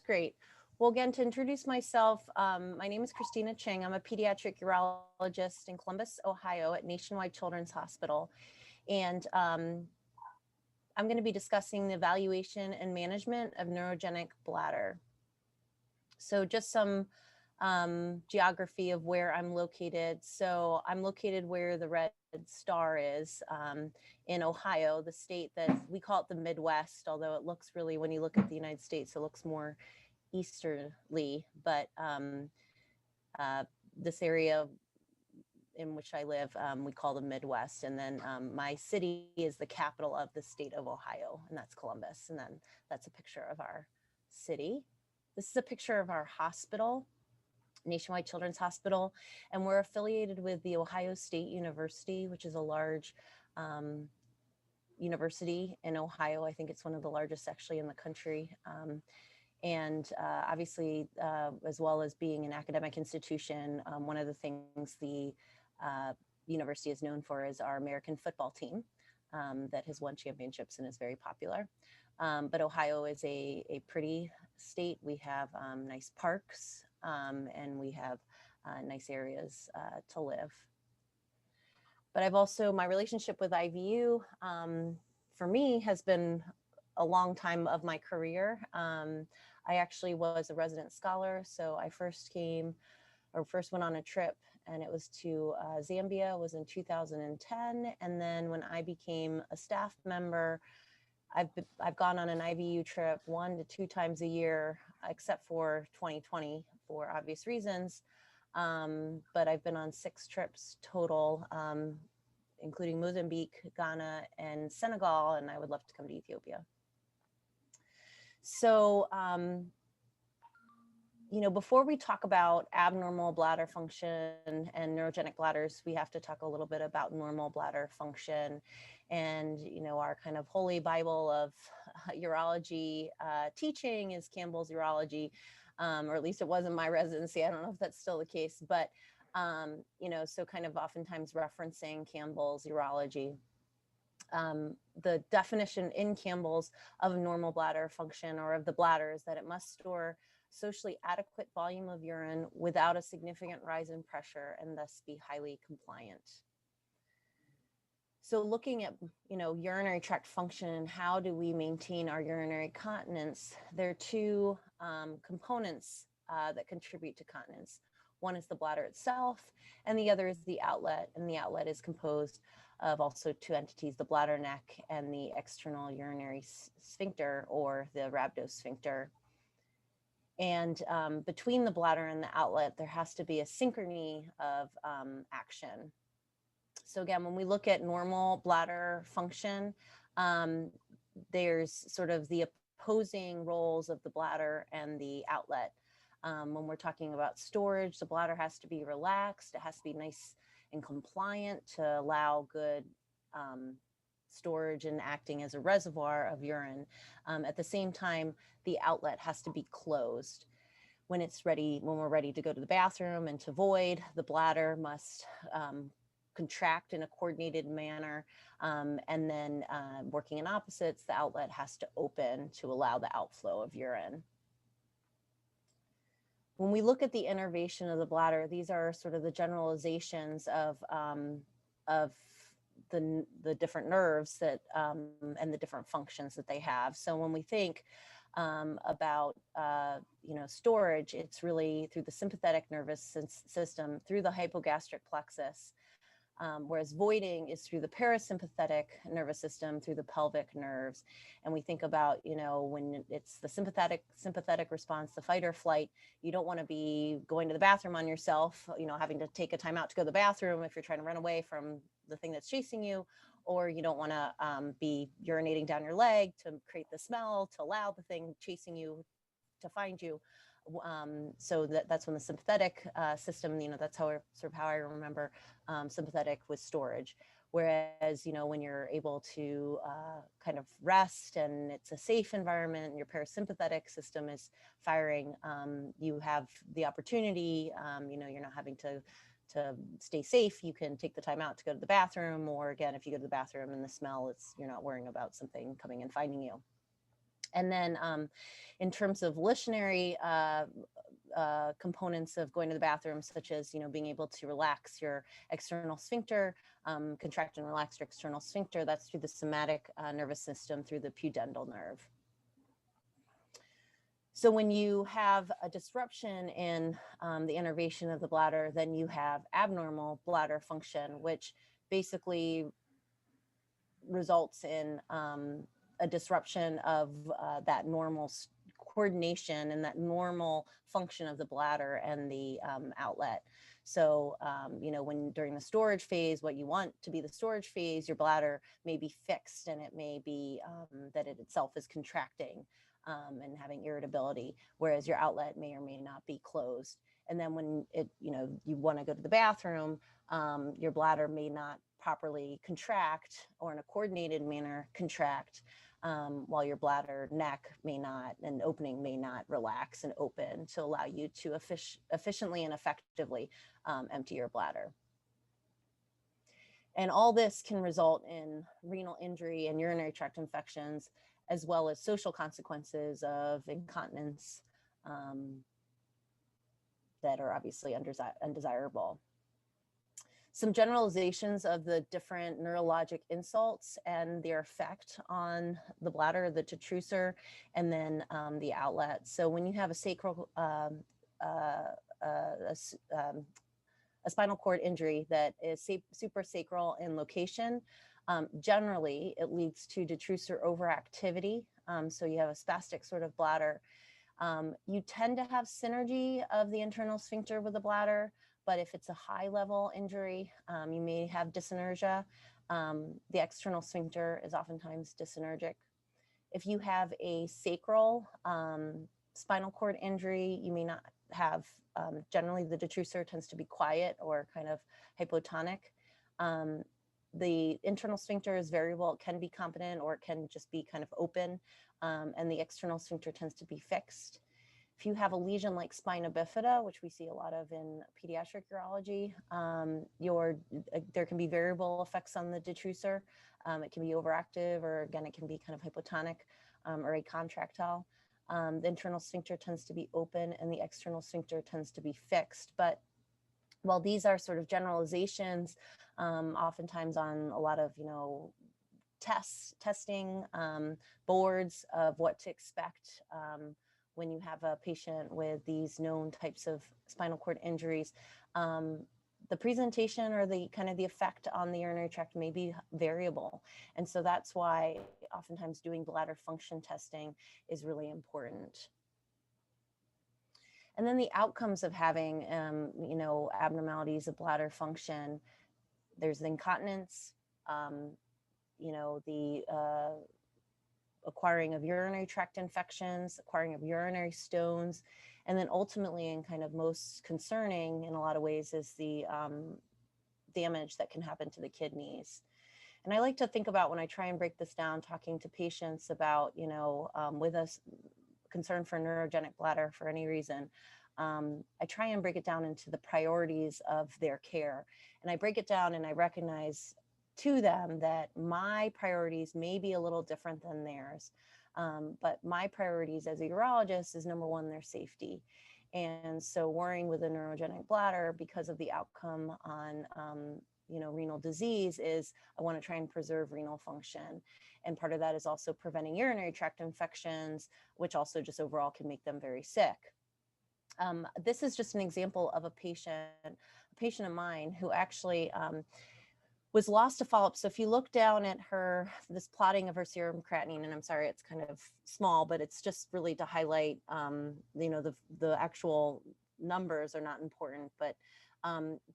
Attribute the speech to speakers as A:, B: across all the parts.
A: great. Well, again, to introduce myself, my name is Christina Ching. I'm a pediatric urologist in Columbus, Ohio at Nationwide Children's Hospital. And I'm going to be discussing the evaluation and management of neurogenic bladder. So just some geography of where I'm located. So I'm located where the red star is in Ohio, the state that we call it the Midwest, although it looks really, when you look at the United States, it looks more easterly, but this area in which I live, we call the Midwest. And then my city is the capital of the state of Ohio, and that's Columbus. And then that's a picture of our city. This is a picture of our hospital, Nationwide Children's Hospital, and we're affiliated with the Ohio State University, which is a large university in Ohio. I think it's one of the largest actually in the country. And obviously, as well as being an academic institution, one of the things the university is known for is our American football team that has won championships and is very popular. But Ohio is a pretty state. We have nice parks and we have nice areas to live. But I've also, my relationship with IVU for me has been a long time of my career. I actually was a resident scholar. So I first went on a trip, and it was to Zambia. It was in 2010. And then when I became a staff member, I've gone on an IVU trip 1 to 2 times a year, except for 2020 for obvious reasons. But I've been on 6 trips total, including Mozambique, Ghana, and Senegal, and I would love to come to Ethiopia. So, before we talk about abnormal bladder function and neurogenic bladders, we have to talk a little bit about normal bladder function. And, our kind of holy Bible of urology teaching is Campbell's urology, or at least it was in my residency. I don't know if that's still the case, but, so kind of oftentimes referencing Campbell's urology. The definition in Campbell's of normal bladder function or of the bladder is that it must store socially adequate volume of urine without a significant rise in pressure and thus be highly compliant. So looking at, urinary tract function and how do we maintain our urinary continence, there are 2 components that contribute to continence. One is the bladder itself, and the other is the outlet. And the outlet is composed of also 2 entities, the bladder neck and the external urinary sphincter, or the rhabdosphincter. And between the bladder and the outlet, there has to be a synchrony of action. So again, when we look at normal bladder function, there's sort of the opposing roles of the bladder and the outlet. When we're talking about storage, the bladder has to be relaxed. It has to be nice and compliant to allow good storage and acting as a reservoir of urine. At the same time, the outlet has to be closed. When we're ready to go to the bathroom and to void, the bladder must contract in a coordinated manner. And then working in opposites, the outlet has to open to allow the outflow of urine. When we look at the innervation of the bladder, these are sort of the generalizations of the different nerves that and the different functions that they have. So when we think about storage, it's really through the sympathetic nervous system, through the hypogastric plexus, whereas voiding is through the parasympathetic nervous system, through the pelvic nerves. And we think about, when it's the sympathetic response, the fight or flight, you don't want to be going to the bathroom on yourself, having to take a time out to go to the bathroom if you're trying to run away from the thing that's chasing you, or you don't want to be urinating down your leg to create the smell, to allow the thing chasing you to find you. So that's when the sympathetic system, that's how I remember sympathetic with storage. Whereas, when you're able to kind of rest and it's a safe environment, your parasympathetic system is firing, you have the opportunity, you're not having to stay safe. You can take the time out to go to the bathroom, or again, if you go to the bathroom and the smell, you're not worrying about something coming and finding you. And then in terms of volitionary components of going to the bathroom, such as, being able to relax your external sphincter, contract and relax your external sphincter, that's through the somatic nervous system, through the pudendal nerve. So when you have a disruption in the innervation of the bladder, then you have abnormal bladder function, which basically results in a disruption of that normal coordination and that normal function of the bladder and the outlet. So, when during the storage phase, what you want to be the storage phase, your bladder may be fixed, and it may be that it itself is contracting and having irritability, whereas your outlet may or may not be closed. And then when you want to go to the bathroom, your bladder may not properly contract, or in a coordinated manner contract, while your bladder neck may not, and opening may not relax and open to allow you to efficiently and effectively empty your bladder. And all this can result in renal injury and urinary tract infections, as well as social consequences of incontinence that are obviously undesirable. Some generalizations of the different neurologic insults and their effect on the bladder, the detrusor, and then the outlet. So when you have a sacral, a spinal cord injury that is suprasacral in location, generally it leads to detrusor overactivity. So you have a spastic sort of bladder. You tend to have synergy of the internal sphincter with the bladder, but if it's a high level injury, you may have dysynergia. The external sphincter is oftentimes dysynergic. If you have a sacral spinal cord injury, you may not have, generally the detrusor tends to be quiet or kind of hypotonic. The internal sphincter is variable. It can be competent, or it can just be kind of open, and the external sphincter tends to be fixed. If you have a lesion like spina bifida, which we see a lot of in pediatric urology, there can be variable effects on the detrusor. It can be overactive, or again, it can be kind of hypotonic or acontractile. The internal sphincter tends to be open, and the external sphincter tends to be fixed. But while these are sort of generalizations, oftentimes on a lot of testing boards of what to expect when you have a patient with these known types of spinal cord injuries, the presentation or the kind of the effect on the urinary tract may be variable. And so that's why oftentimes doing bladder function testing is really important. And then the outcomes of having, abnormalities of bladder function, there's the incontinence, the acquiring of urinary tract infections, acquiring of urinary stones, and then ultimately, and kind of most concerning in a lot of ways, is the damage that can happen to the kidneys. And I like to think about, when I try and break this down, talking to patients about, with a concern for neurogenic bladder for any reason, I try and break it down into the priorities of their care. And I break it down and I recognize to them that my priorities may be a little different than theirs. But my priorities as a urologist is, number one, their safety. And so worrying with a neurogenic bladder because of the outcome on, renal disease is, I want to try and preserve renal function. And part of that is also preventing urinary tract infections, which also just overall can make them very sick. This is just an example of a patient of mine who actually was lost to follow-up. So if you look down at this plotting of her serum creatinine, and I'm sorry, it's kind of small, but it's just really to highlight, the actual numbers are not important, but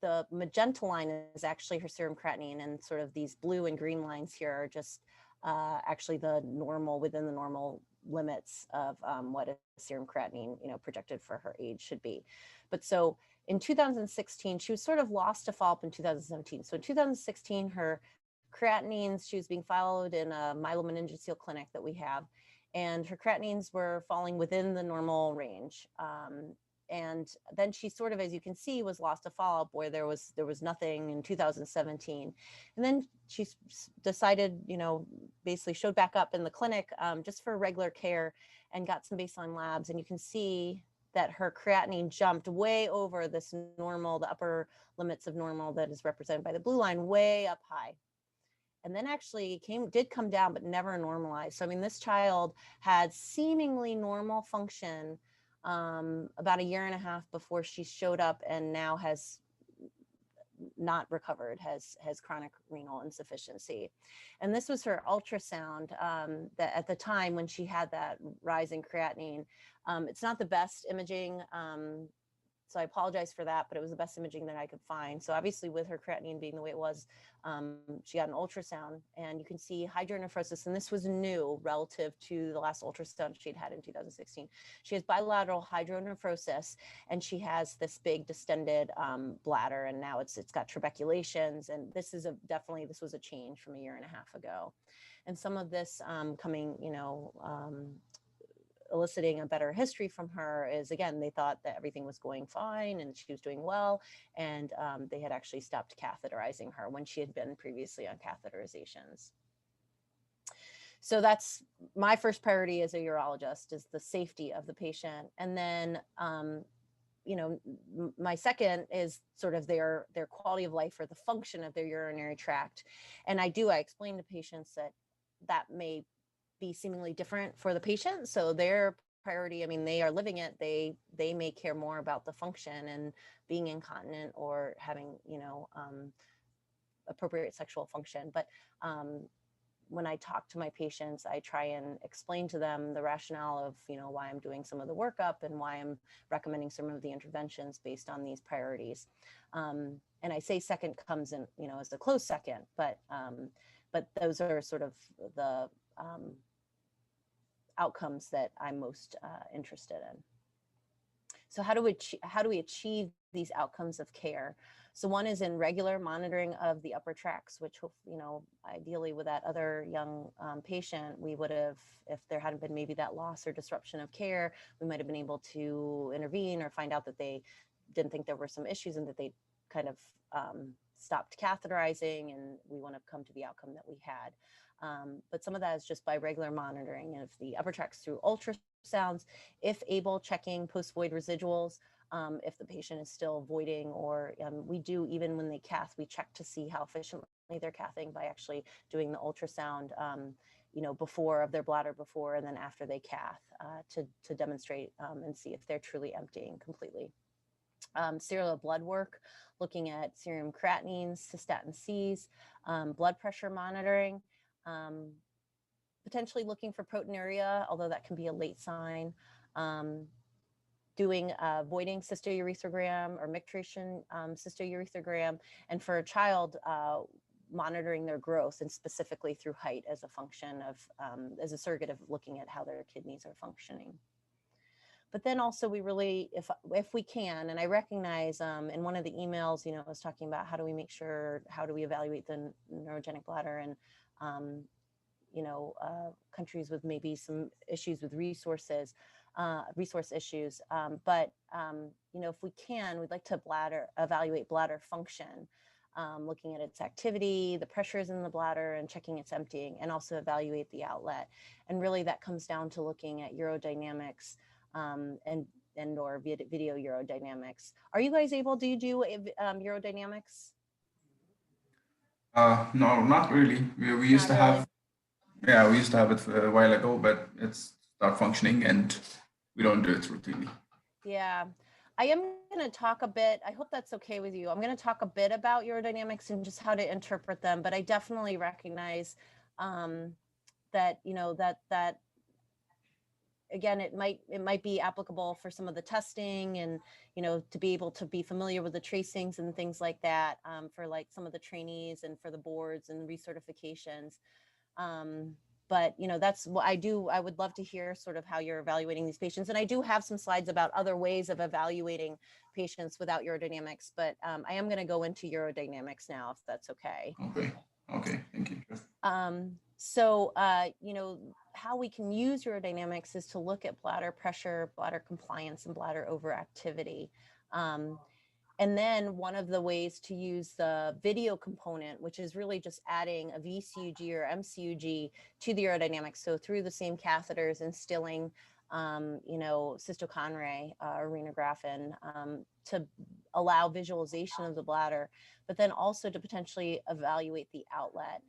A: the magenta line is actually her serum creatinine, and sort of these blue and green lines here are just actually within the normal limits of what a serum creatinine, projected for her age should be. But so in 2016, she was sort of lost to follow-up in 2017. So in 2016, her creatinines, she was being followed in a myelomeningocele clinic that we have, and her creatinines were falling within the normal range. and then she sort of, as you can see, was lost to follow-up where there was nothing in 2017. And then she decided, basically showed back up in the clinic just for regular care and got some baseline labs. And you can see that her creatinine jumped way over this normal, the upper limits of normal that is represented by the blue line, way up high. And then actually did come down, but never normalized. So, I mean, this child had seemingly normal function about a year and a half before she showed up, and now has not recovered, has chronic renal insufficiency. And this was her ultrasound that at the time when she had that rise in creatinine. It's not the best imaging. So I apologize for that, but it was the best imaging that I could find. So obviously with her creatinine being the way it was, she got an ultrasound and you can see hydronephrosis. And this was new relative to the last ultrasound she'd had in 2016. She has bilateral hydronephrosis and she has this big distended bladder. And now it's got trabeculations. And this is this was a change from a year and a half ago. And some of this coming, eliciting a better history from her is, again, they thought that everything was going fine and she was doing well, and they had actually stopped catheterizing her when she had been previously on catheterizations. So that's my first priority as a urologist, is the safety of the patient. And then my second is sort of their quality of life or the function of their urinary tract. And I explain to patients that may be seemingly different for the patient. So their priority, I mean, they are living it. They may care more about the function and being incontinent or having, appropriate sexual function. But when I talk to my patients, I try and explain to them the rationale of, why I'm doing some of the workup and why I'm recommending some of the interventions based on these priorities. And I say second comes in, as a close second, but those are sort of the outcomes that I'm most interested in. So how do we achieve these outcomes of care? So one is in regular monitoring of the upper tracts, which, ideally with that other young patient, we would have, if there hadn't been maybe that loss or disruption of care, we might have been able to intervene or find out that they didn't think there were some issues and that they kind of stopped catheterizing, and we want to come to the outcome that we had. But some of that is just by regular monitoring of the upper tracts through ultrasounds, if able, checking post-void residuals, if the patient is still voiding, or we do, even when they cath, we check to see how efficiently they're cathing by actually doing the ultrasound, before of their bladder before and then after they cath to demonstrate and see if they're truly emptying completely. Serial blood work, looking at serum creatinines, cystatin Cs, blood pressure monitoring, potentially looking for proteinuria, although that can be a late sign, doing voiding cystourethrogram or micturition cystourethrogram, and for a child, monitoring their growth, and specifically through height as a function of, as a surrogate of looking at how their kidneys are functioning. But then also we really, if we can, and I recognize in one of the emails, I was talking about how do we evaluate the neurogenic bladder, and countries with maybe some issues with resource issues. But if we can, we'd like to evaluate bladder function, looking at its activity, the pressures in the bladder, and checking its emptying, and also evaluate the outlet. And really that comes down to looking at urodynamics and or video urodynamics. Are you guys able, do you do urodynamics?
B: No, not really. We used to have, yeah, we used to have it a while ago, but it's not functioning and we don't do it routinely.
A: Yeah, I am going to talk a bit, I hope that's okay with you. I'm going to talk a bit about urodynamics and just how to interpret them, but I definitely recognize that, that again, it might be applicable for some of the testing and, to be able to be familiar with the tracings and things like that, for like some of the trainees and for the boards and recertifications. But, that's what I do. I would love to hear sort of how you're evaluating these patients. And I do have some slides about other ways of evaluating patients without urodynamics, but I am going to go into urodynamics now, if that's okay.
B: Okay, thank you.
A: So, how we can use urodynamics is to look at bladder pressure, bladder compliance, and bladder overactivity. And then one of the ways to use the video component, which is really just adding a VCUG or MCUG to the urodynamics. So through the same catheters, instilling, cystochondria or renographin to allow visualization of the bladder, but then also to potentially evaluate the outlet.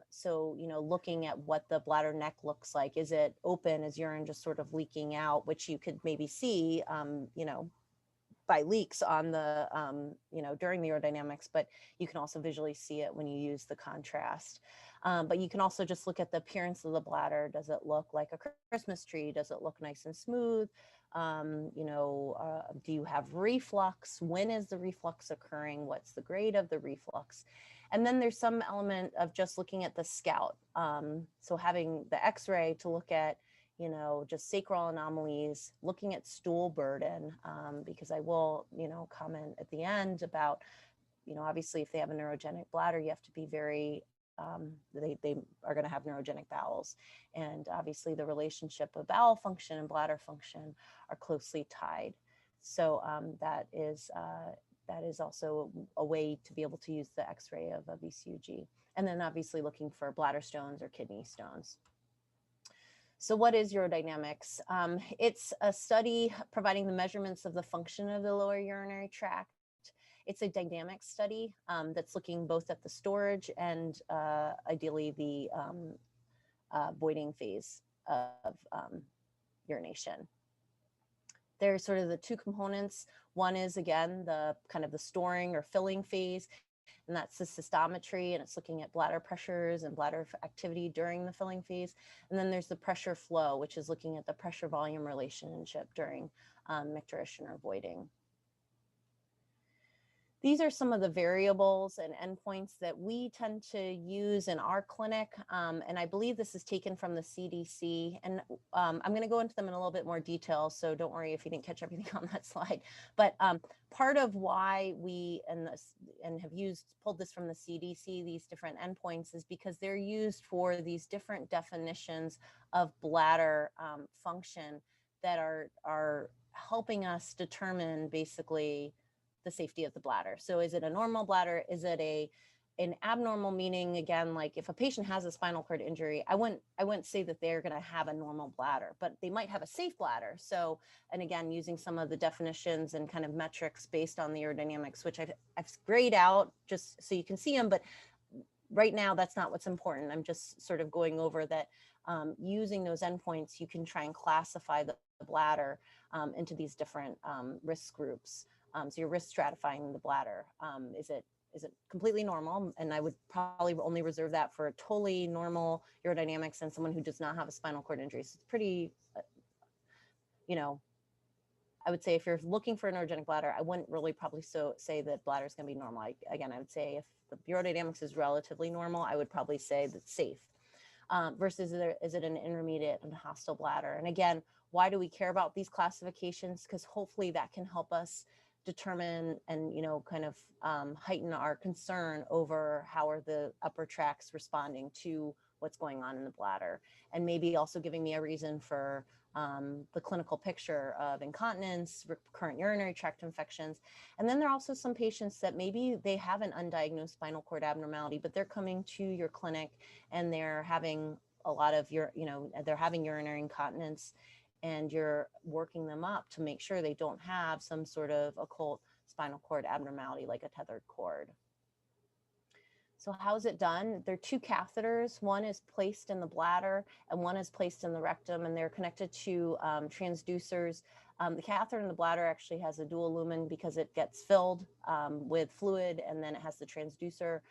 A: So, looking at what the bladder neck looks like. Is it open? Is urine just sort of leaking out, which you could maybe see, by leaks on the, during the urodynamics, but you can also visually see it when you use the contrast. But you can also just look at the appearance of the bladder. Does it look like a Christmas tree? Does it look nice and smooth? Do you have reflux? When is the reflux occurring? What's the grade of the reflux? And then there's some element of just looking at the scout. So having the X-ray to look at, just sacral anomalies, looking at stool burden, because I will, comment at the end about, obviously if they have a neurogenic bladder, you have to be very, they are going to have neurogenic bowels. And obviously the relationship of bowel function and bladder function are closely tied. So that is also a way to be able to use the X-ray of a VCUG. And then obviously looking for bladder stones or kidney stones. So what is urodynamics? It's a study providing the measurements of the function of the lower urinary tract. It's a dynamic study that's looking both at the storage and ideally the voiding phase of urination. There's sort of the two components. One is, again, the kind of the storing or filling phase, and that's the cystometry, and it's looking at bladder pressures and bladder activity during the filling phase. And then there's the pressure flow, which is looking at the pressure volume relationship during micturition or voiding. These are some of the variables and endpoints that we tend to use in our clinic. And I believe this is taken from the CDC. And I'm going to go into them in a little bit more detail. So don't worry if you didn't catch everything on that slide. But part of why we have pulled this from the CDC, these different endpoints, is because they're used for these different definitions of bladder function that are helping us determine basically the safety of the bladder. So is it a normal bladder? Is it an abnormal, meaning, again, like if a patient has a spinal cord injury, I wouldn't say that they're going to have a normal bladder, but they might have a safe bladder. So, and again, using some of the definitions and kind of metrics based on the urodynamics, which I've grayed out just so you can see them, but right now that's not what's important. I'm just sort of going over that using those endpoints, you can try and classify the bladder into these different risk groups. So you're risk stratifying the bladder. Is it completely normal? And I would probably only reserve that for a totally normal urodynamics and someone who does not have a spinal cord injury. So it's pretty, I would say if you're looking for a neurogenic bladder, I wouldn't really probably say that bladder is going to be normal. Again, I would say if the urodynamics is relatively normal, I would probably say that's safe. Versus is it an intermediate and hostile bladder? And again, why do we care about these classifications? Because hopefully that can help us determine and kind of heighten our concern over how are the upper tracts responding to what's going on in the bladder, and maybe also giving me a reason for the clinical picture of incontinence, recurrent urinary tract infections. And then there are also some patients that maybe they have an undiagnosed spinal cord abnormality, but they're coming to your clinic and they're having a lot of they're having urinary incontinence, and you're working them up to make sure they don't have some sort of occult spinal cord abnormality like a tethered cord. So how is it done? There are two catheters. One is placed in the bladder and one is placed in the rectum, and they're connected to transducers. The catheter in the bladder actually has a dual lumen because it gets filled with fluid, and then it has the transducer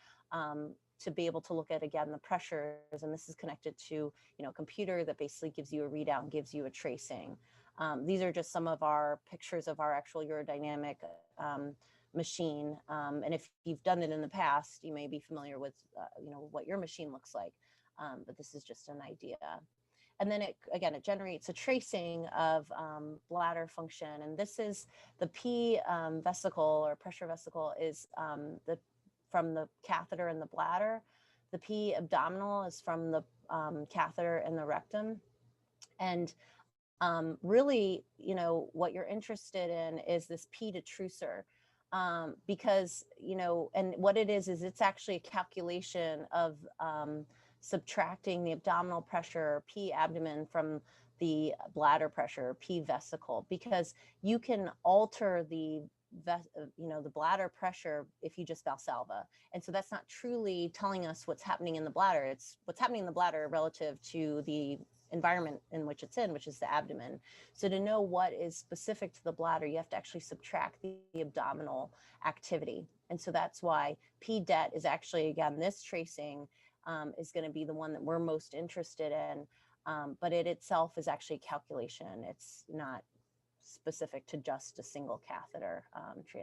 A: to be able to look at, again, the pressures. And this is connected to, a computer that basically gives you a readout and gives you a tracing. These are just some of our pictures of our actual urodynamic machine. And if you've done it in the past, you may be familiar with, what your machine looks like. But this is just an idea. And then it generates a tracing of bladder function. And this is the P vesicle or pressure vesicle is from the catheter in the bladder. The P abdominal is from the catheter in the rectum. And really, you know, what you're interested in is this P detrusor, because, you know, and what it is it's actually a calculation of subtracting the abdominal pressure, P abdomen, from the bladder pressure, P vesicle, because you can alter the you know, the bladder pressure if you just Valsalva. And so that's not truly telling us what's happening in the bladder. It's what's happening in the bladder relative to the environment in which it's in, which is the abdomen. So to know what is specific to the bladder, you have to actually subtract the abdominal activity. And so that's why P-DET is actually, again, this tracing is going to be the one that we're most interested in. But it itself is actually a calculation. It's not specific to just a single catheter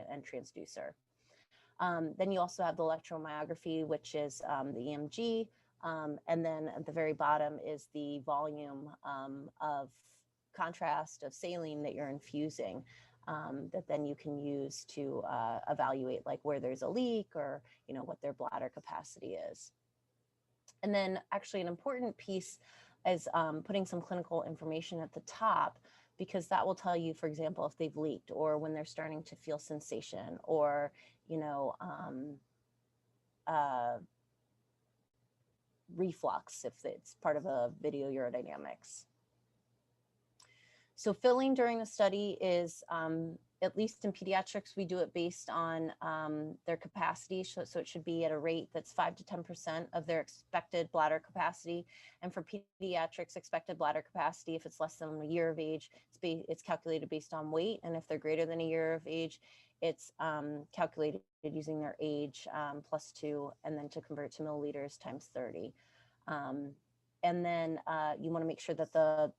A: and transducer. Then you also have the electromyography, which is the EMG. And then at the very bottom is the volume of contrast of saline that you're infusing, that then you can use to evaluate like where there's a leak, or, you know, what their bladder capacity is. And then actually an important piece is putting some clinical information at the top, because that will tell you, for example, if they've leaked, or when they're starting to feel sensation, or, you know, reflux, if it's part of a video urodynamics. So filling during the study is, at least in pediatrics, we do it based on their capacity. So it should be at a rate that's 5 to 10% of their expected bladder capacity. And for pediatrics, expected bladder capacity, if it's less than a year of age, it's calculated based on weight. And if they're greater than a year of age, it's calculated using their age +2, and then to convert to milliliters times 30. And then you want to make sure that the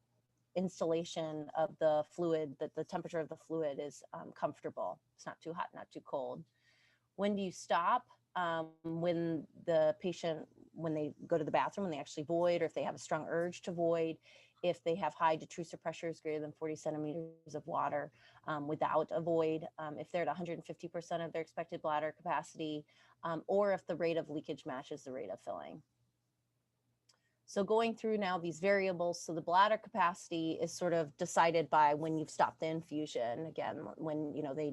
A: installation of the fluid, that the temperature of the fluid is comfortable. It's not too hot, not too cold. When do you stop? When the patient, when they go to the bathroom, when they actually void, or if they have a strong urge to void, if they have high detrusor pressures greater than 40 centimeters of water without a void, if they're at 150% of their expected bladder capacity, or if the rate of leakage matches the rate of filling. So going through now these variables, so the bladder capacity is sort of decided by when you've stopped the infusion. Again, when, you know, they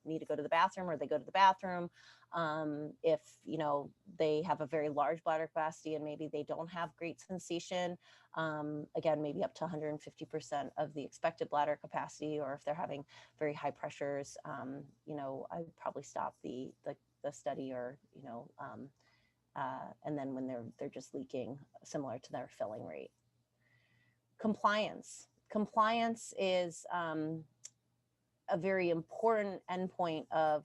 A: need to go to the bathroom, or they go to the bathroom. If, you know, they have a very large bladder capacity and maybe they don't have great sensation, again, maybe up to 150% of the expected bladder capacity, or if they're having very high pressures, you know, I would probably stop the study, or, you know, and then when they're just leaking, similar to their filling rate. Compliance is a very important endpoint of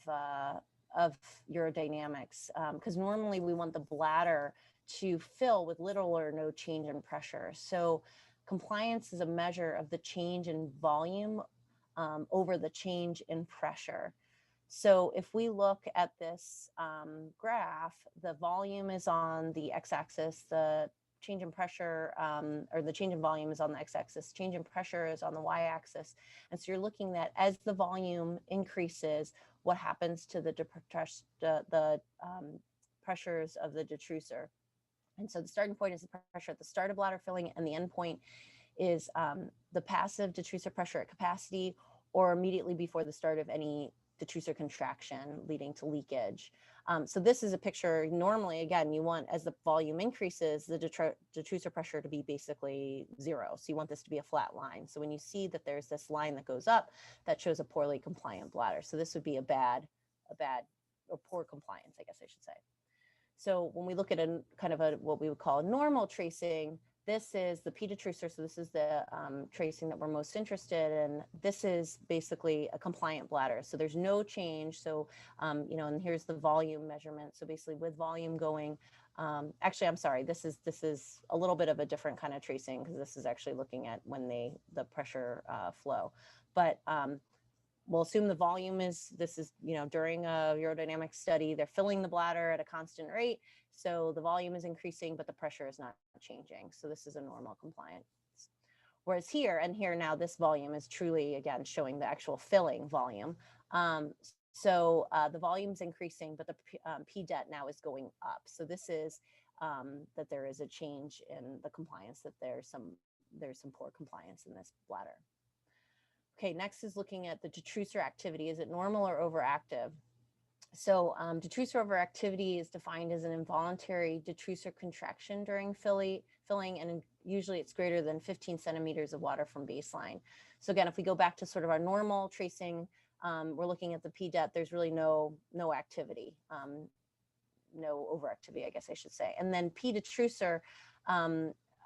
A: urodynamics, because normally we want the bladder to fill with little or no change in pressure. So compliance is a measure of the change in volume over the change in pressure. So if we look at this graph, the volume is on the x-axis, the change in pressure, or the change in volume is on the x-axis, change in pressure is on the y-axis. And so you're looking at, as the volume increases, what happens to the pressures of the detrusor. And so the starting point is the pressure at the start of bladder filling, and the end point is the passive detrusor pressure at capacity, or immediately before the start of any detrusor contraction leading to leakage. So this is a picture. Normally, again, you want, as the volume increases, the detrusor pressure to be basically 0. So you want this to be a flat line. So when you see that there's this line that goes up, that shows a poorly compliant bladder. So this would be a bad or poor compliance, I guess I should say. So when we look at a kind of what we would call a normal tracing, this is the P detrusor. So this is the tracing that we're most interested in. This is basically a compliant bladder. So there's no change. So, you know, and here's the volume measurement. So basically with volume going, actually, I'm sorry, this is a little bit of a different kind of tracing, because this is actually looking at when the pressure flow. But we'll assume the volume is, this is, you know, during a urodynamic study, they're filling the bladder at a constant rate. So the volume is increasing, but the pressure is not changing. So this is a normal compliance. Whereas here now, this volume is truly, again, showing the actual filling volume. So the volume's increasing, but the P-DET now is going up. So this is that there is a change in the compliance, that there's some poor compliance in this bladder. Okay, next is looking at the detrusor activity. Is it normal or overactive? So detrusor overactivity is defined as an involuntary detrusor contraction during filling, and usually it's greater than 15 centimeters of water from baseline. So again, if we go back to sort of our normal tracing, we're looking at the PDET, there's really no activity, no overactivity, I guess I should say. And then P detrusor,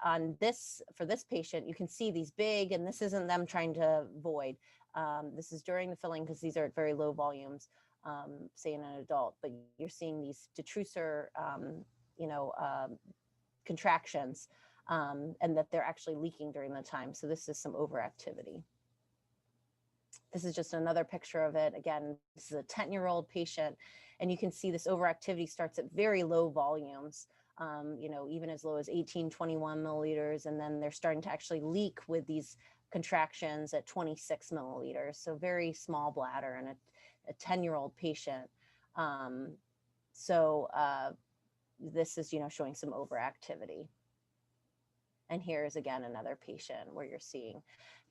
A: on this, for this patient, you can see these big, and this isn't them trying to void. This is during the filling because these are at very low volumes, say in an adult, but you're seeing these detrusor, contractions, and that they're actually leaking during the time. So this is some overactivity. This is just another picture of it. Again, this is a 10-year-old patient, and you can see this overactivity starts at very low volumes. Even as low as 18, 21 milliliters, and then they're starting to actually leak with these contractions at 26 milliliters. So very small bladder in a 10-year-old patient. This is, showing some overactivity. And here's again another patient where you're seeing.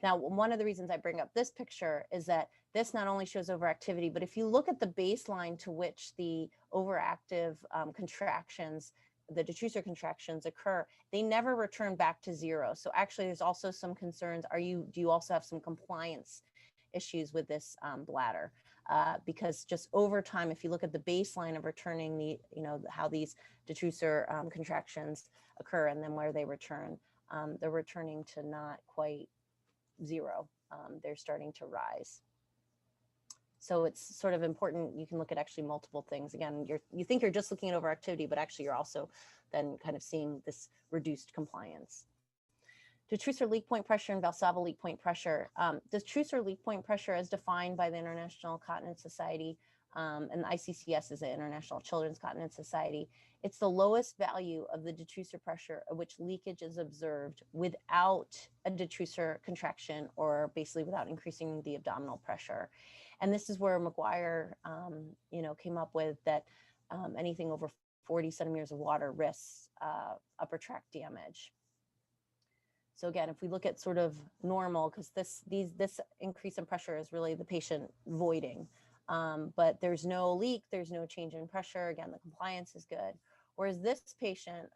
A: Now, one of the reasons I bring up this picture is that this not only shows overactivity, but if you look at the baseline to which the overactive contractions, the detrusor contractions occur, they never return back to zero. So actually there's also some concerns. Do you also have some compliance issues with this bladder? Because just over time, if you look at the baseline of returning the, how these detrusor contractions occur and then where they return, they're returning to not quite zero. They're starting to rise. So it's sort of important. You can look at actually multiple things. Again, you think you're just looking at overactivity, but actually you're also then kind of seeing this reduced compliance. Detrusor leak point pressure and Valsalva leak point pressure. Detrusor leak point pressure is defined by the International Continence Society, and the ICCS is the International Children's Continence Society. It's the lowest value of the detrusor pressure at which leakage is observed without a detrusor contraction, or basically without increasing the abdominal pressure. And this is where McGuire, came up with that anything over 40 centimeters of water risks upper tract damage. So again, if we look at sort of normal, because this increase in pressure is really the patient voiding, but there's no leak, there's no change in pressure. Again, the compliance is good. Whereas this patient,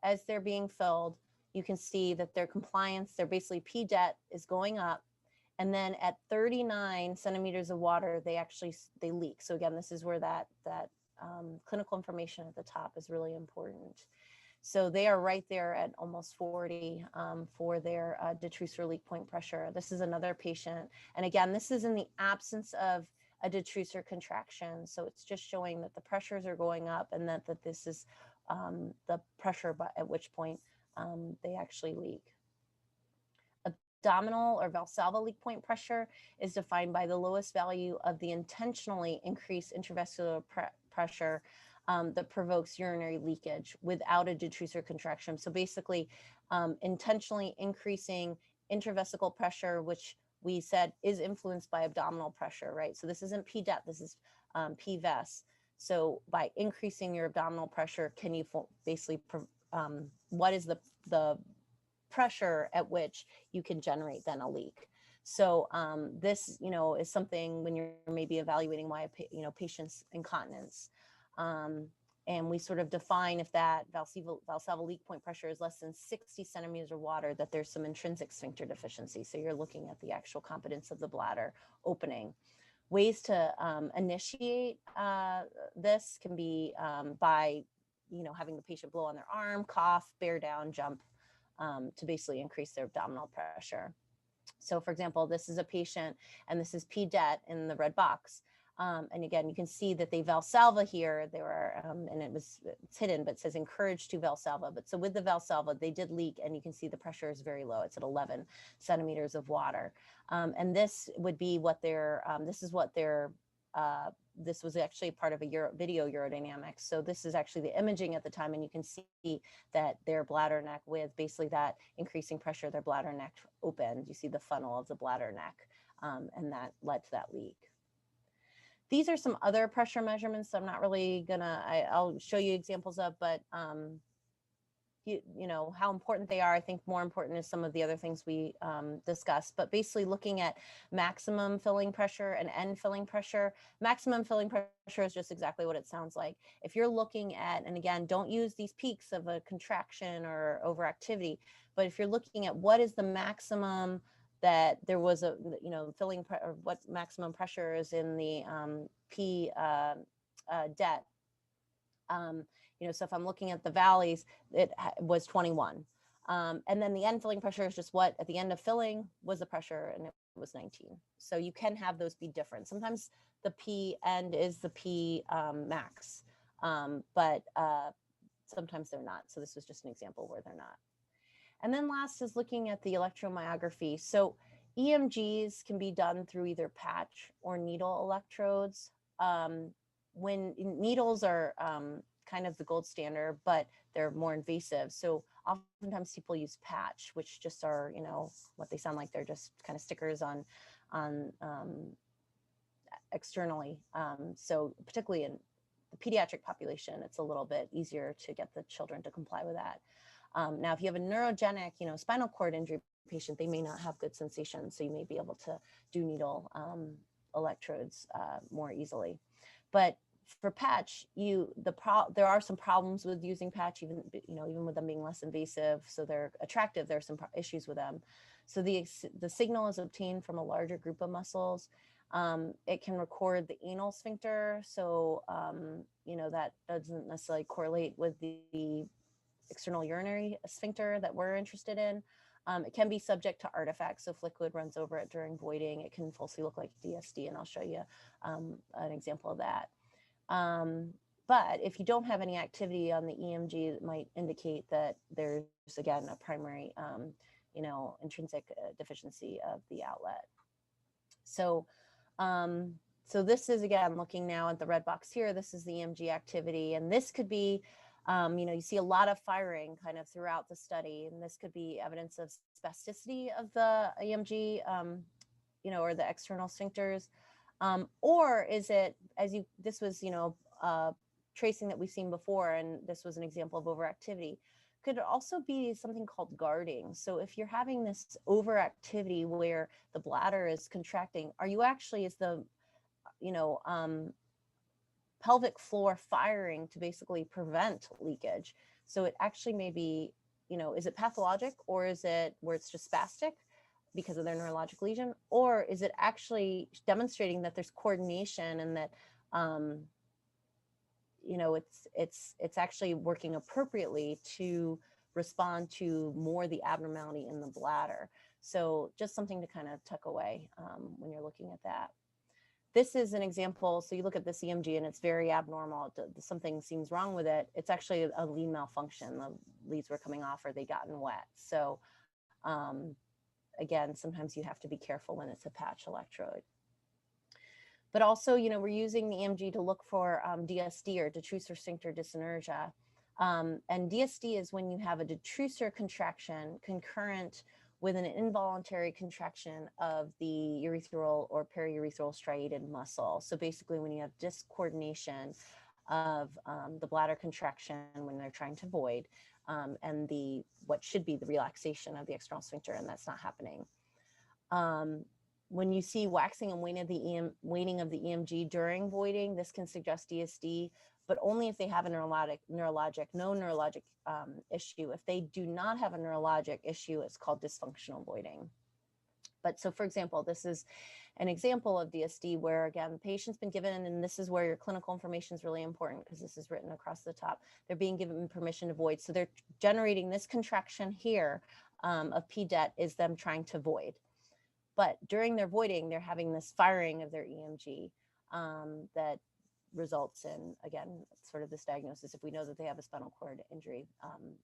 A: as they're being filled, you can see that their compliance, their basically PDET is going up. And then at 39 centimeters of water, they leak. So again, this is where that clinical information at the top is really important. So they are right there at almost 40 for their detrusor leak point pressure. This is another patient. And again, this is in the absence of a detrusor contraction. So it's just showing that the pressures are going up, and that this is the pressure at which point they actually leak. Abdominal or Valsalva leak point pressure is defined by the lowest value of the intentionally increased intravesical pressure that provokes urinary leakage without a detrusor contraction. So basically, intentionally increasing intravesical pressure, which we said is influenced by abdominal pressure, right? So this isn't PDET, this is PVES. So by increasing your abdominal pressure, can you basically, what is the pressure at which you can generate then a leak? So this, is something when you're maybe evaluating why patient's incontinence. And we sort of define if that Valsalva leak point pressure is less than 60 centimeters of water, that there's some intrinsic sphincter deficiency. So you're looking at the actual competence of the bladder opening. Ways to initiate this can be by, having the patient blow on their arm, cough, bear down, jump, to basically increase their abdominal pressure. So for example, this is a patient, and this is PDET in the red box. And again, you can see that they Valsalva here. They were, and it's hidden, but it says encouraged to Valsalva. But so with the Valsalva, they did leak, and you can see the pressure is very low. It's at 11 centimeters of water. And this would be what their, this was actually part of a video urodynamics. So this is actually the imaging at the time, and you can see that their bladder neck, with basically that increasing pressure, their bladder neck opened. You see the funnel of the bladder neck, and that led to that leak. These are some other pressure measurements I'm not really gonna, I'll show you examples of, but you know, how important they are. I think more important is some of the other things we discussed, but basically looking at maximum filling pressure and end filling pressure. Maximum filling pressure is just exactly what it sounds like. If you're looking at, and again, don't use these peaks of a contraction or overactivity, but if you're looking at what is the maximum that there was a, you know, or what maximum pressure is in the P det. You know, so if I'm looking at the valleys, it was 21. And then the end filling pressure is just what at the end of filling was the pressure, and it was 19. So you can have those be different. Sometimes the P end is the P max, but sometimes they're not. So this was just an example where they're not. And then last is looking at the electromyography. So EMGs can be done through either patch or needle electrodes. When needles are kind of the gold standard, but they're more invasive. So oftentimes people use patch, which just are, you know, what they sound like. They're just kind of stickers on externally. So particularly in the pediatric population, it's a little bit easier to get the children to comply with that. Now, if you have a neurogenic, you know, spinal cord injury patient, they may not have good sensation. So you may be able to do needle electrodes more easily. But for patch, there are some problems with using patch, even, you know, even with them being less invasive. So they're attractive. There are some issues with them. So the signal is obtained from a larger group of muscles. It can record the anal sphincter. So, you know, that doesn't necessarily correlate with the external urinary sphincter that we're interested in. It can be subject to artifacts. So if liquid runs over it during voiding, it can falsely look like DSD, and I'll show you an example of that. But if you don't have any activity on the EMG, it might indicate that there's, again, a primary, you know, intrinsic deficiency of the outlet. So, so this is, again, looking now at the red box here. This is the EMG activity, and this could be, you know, you see a lot of firing kind of throughout the study, and this could be evidence of spasticity of the EMG, you know, or the external sphincters. Or is it, this was, you know, tracing that we've seen before, and this was an example of overactivity. Could it also be something called guarding? So if you're having this overactivity where the bladder is contracting, are you actually, is the, you know, pelvic floor firing to basically prevent leakage? So it actually may be, you know, is it pathologic, or is it where it's just spastic because of their neurologic lesion, or is it actually demonstrating that there's coordination and that, you know, it's actually working appropriately to respond to more the abnormality in the bladder? So just something to kind of tuck away when you're looking at that. This is an example. So you look at this EMG and it's very abnormal. Something seems wrong with it. It's actually a lead malfunction. The leads were coming off, or they gotten wet. So again, sometimes you have to be careful when it's a patch electrode. But also, you know, we're using the EMG to look for DSD, or detrusor sphincter dyssynergia. And DSD is when you have a detrusor contraction concurrent with an involuntary contraction of the urethral or periurethral striated muscle. So basically when you have discoordination of the bladder contraction when they're trying to void, and what should be the relaxation of the external sphincter, and that's not happening. When you see waxing and waning of the EMG during voiding, this can suggest DSD, but only if they have a no neurologic issue. If they do not have a neurologic issue, it's called dysfunctional voiding. But so, for example, this is an example of DSD where, again, the patient's been given, and this is where your clinical information is really important because this is written across the top. They're being given permission to void. So they're generating this contraction here of PDET is them trying to void. But during their voiding, they're having this firing of their EMG that results in, again, sort of this diagnosis. If we know that they have a spinal cord injury,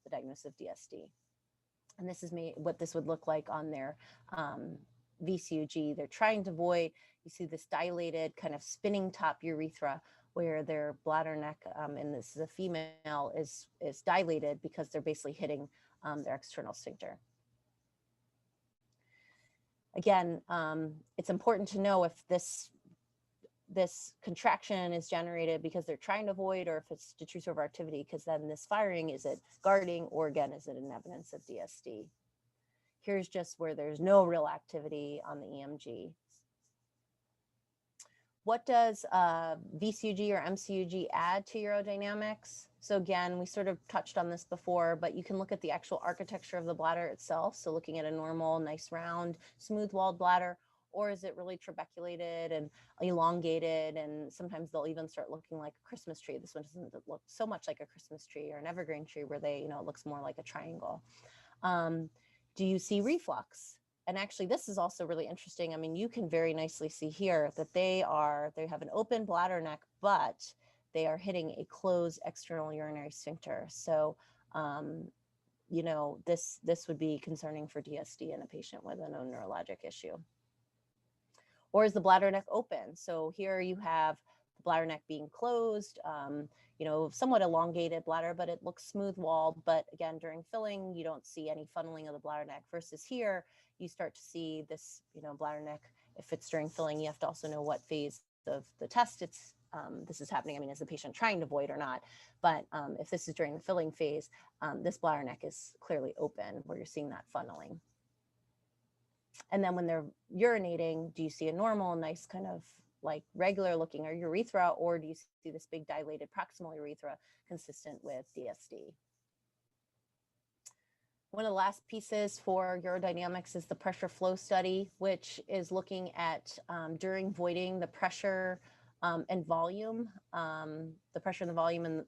A: the diagnosis of DSD. And this is what this would look like on their VCUG. They're trying to void. You see this dilated kind of spinning top urethra where their bladder neck, and this is a female, is dilated because they're basically hitting their external sphincter. Again, it's important to know if this contraction is generated because they're trying to void, or if it's detrusor overactivity, because then this firing, is it guarding, or again, is it an evidence of DSD? Here's just where there's no real activity on the EMG. What does VCUG or MCUG add to urodynamics? So again, we sort of touched on this before, but you can look at the actual architecture of the bladder itself. So looking at a normal, nice, round, smooth-walled bladder, or is it really trabeculated and elongated? And sometimes they'll even start looking like a Christmas tree. This one doesn't look so much like a Christmas tree or an evergreen tree, where they, it looks more like a triangle. Do you see reflux? And actually, this is also really interesting. I mean, you can very nicely see here that they have an open bladder neck, but they are hitting a closed external urinary sphincter. So, this would be concerning for DSD in a patient with a known neurologic issue. Or is the bladder neck open? So here you have the bladder neck being closed, somewhat elongated bladder, but it looks smooth walled. But again, during filling, you don't see any funneling of the bladder neck, versus here, you start to see this, bladder neck. If it's during filling, you have to also know what phase of the test this is happening. I mean, is the patient trying to void or not? But if this is during the filling phase, this bladder neck is clearly open, where you're seeing that funneling. And then when they're urinating, do you see a normal, nice kind of like regular looking urethra, or do you see this big dilated proximal urethra consistent with DSD? One of the last pieces for urodynamics is the pressure flow study, which is looking at during voiding, the pressure and volume, the pressure in the volume and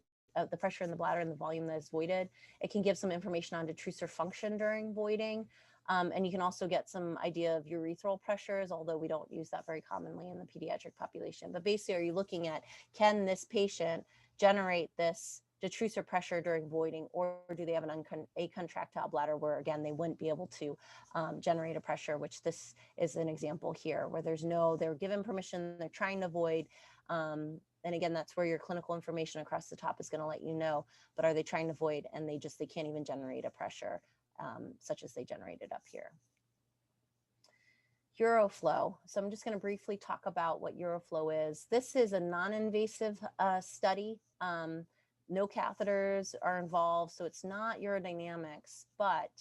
A: the pressure in the bladder and the volume that is voided. It can give some information on detrusor function during voiding. And you can also get some idea of urethral pressures, although we don't use that very commonly in the pediatric population. But basically, are you looking at, can this patient generate this detrusor pressure during voiding, or do they have an acontractile bladder where, again, they wouldn't be able to generate a pressure, which this is an example here, where they're given permission, they're trying to void. And again, that's where your clinical information across the top is going to let you know, but are they trying to void and they can't even generate a pressure, such as they generated up here. Uroflow. So I'm just going to briefly talk about what Uroflow is. This is a non-invasive study. No catheters are involved, so it's not urodynamics, but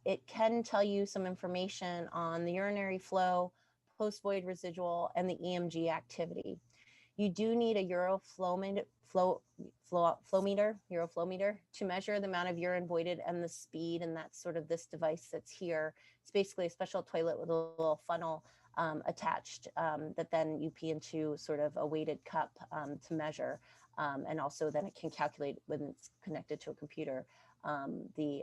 A: it can tell you some information on the urinary flow, post-void residual, and the EMG activity. You do need a uroflowmeter to measure the amount of urine voided and the speed, and that's sort of this device that's here. It's basically a special toilet with a little funnel attached that then you pee into sort of a weighted cup to measure, and also then it can calculate, when it's connected to a computer, the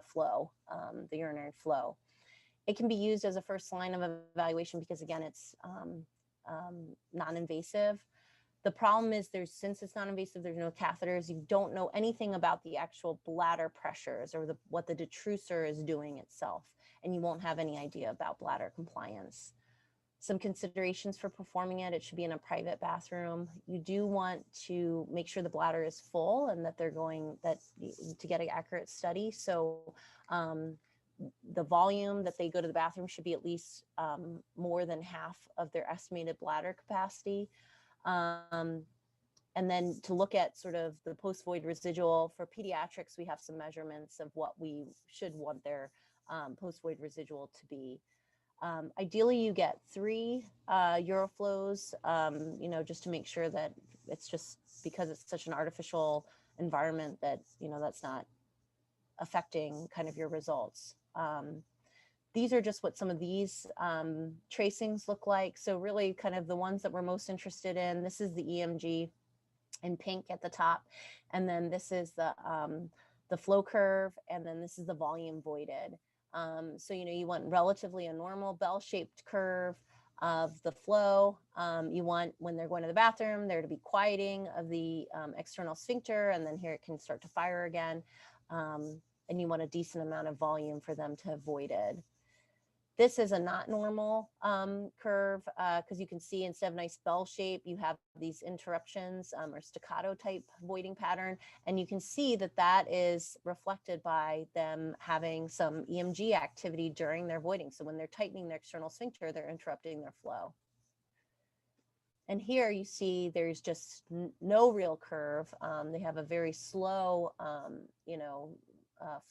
A: flow, the urinary flow. It can be used as a first line of evaluation because, again, it's non-invasive. The problem is since it's non-invasive, there's no catheters. You don't know anything about the actual bladder pressures or what the detrusor is doing itself, and you won't have any idea about bladder compliance. Some considerations for performing it: it should be in a private bathroom. You do want to make sure the bladder is full and that to get an accurate study. So the volume that they go to the bathroom should be at least more than half of their estimated bladder capacity. And then to look at sort of the post-void residual. For pediatrics, we have some measurements of what we should want their post-void residual to be. Ideally, you get 3 uroflows, just to make sure that it's just, because it's such an artificial environment, that, that's not affecting kind of your results. These are just what some of these tracings look like. So really kind of the ones that we're most interested in. This is the EMG in pink at the top. And then this is the flow curve. And then this is the volume voided. So, you want relatively a normal bell-shaped curve of the flow. You want, when they're going to the bathroom, there to be quieting of the external sphincter. And then here it can start to fire again. And you want a decent amount of volume for them to have voided. This is a not normal curve because you can see instead of nice bell shape, you have these interruptions or staccato type voiding pattern. And you can see that that is reflected by them having some EMG activity during their voiding. So when they're tightening their external sphincter, they're interrupting their flow. And here you see there's just no real curve. They have a very slow,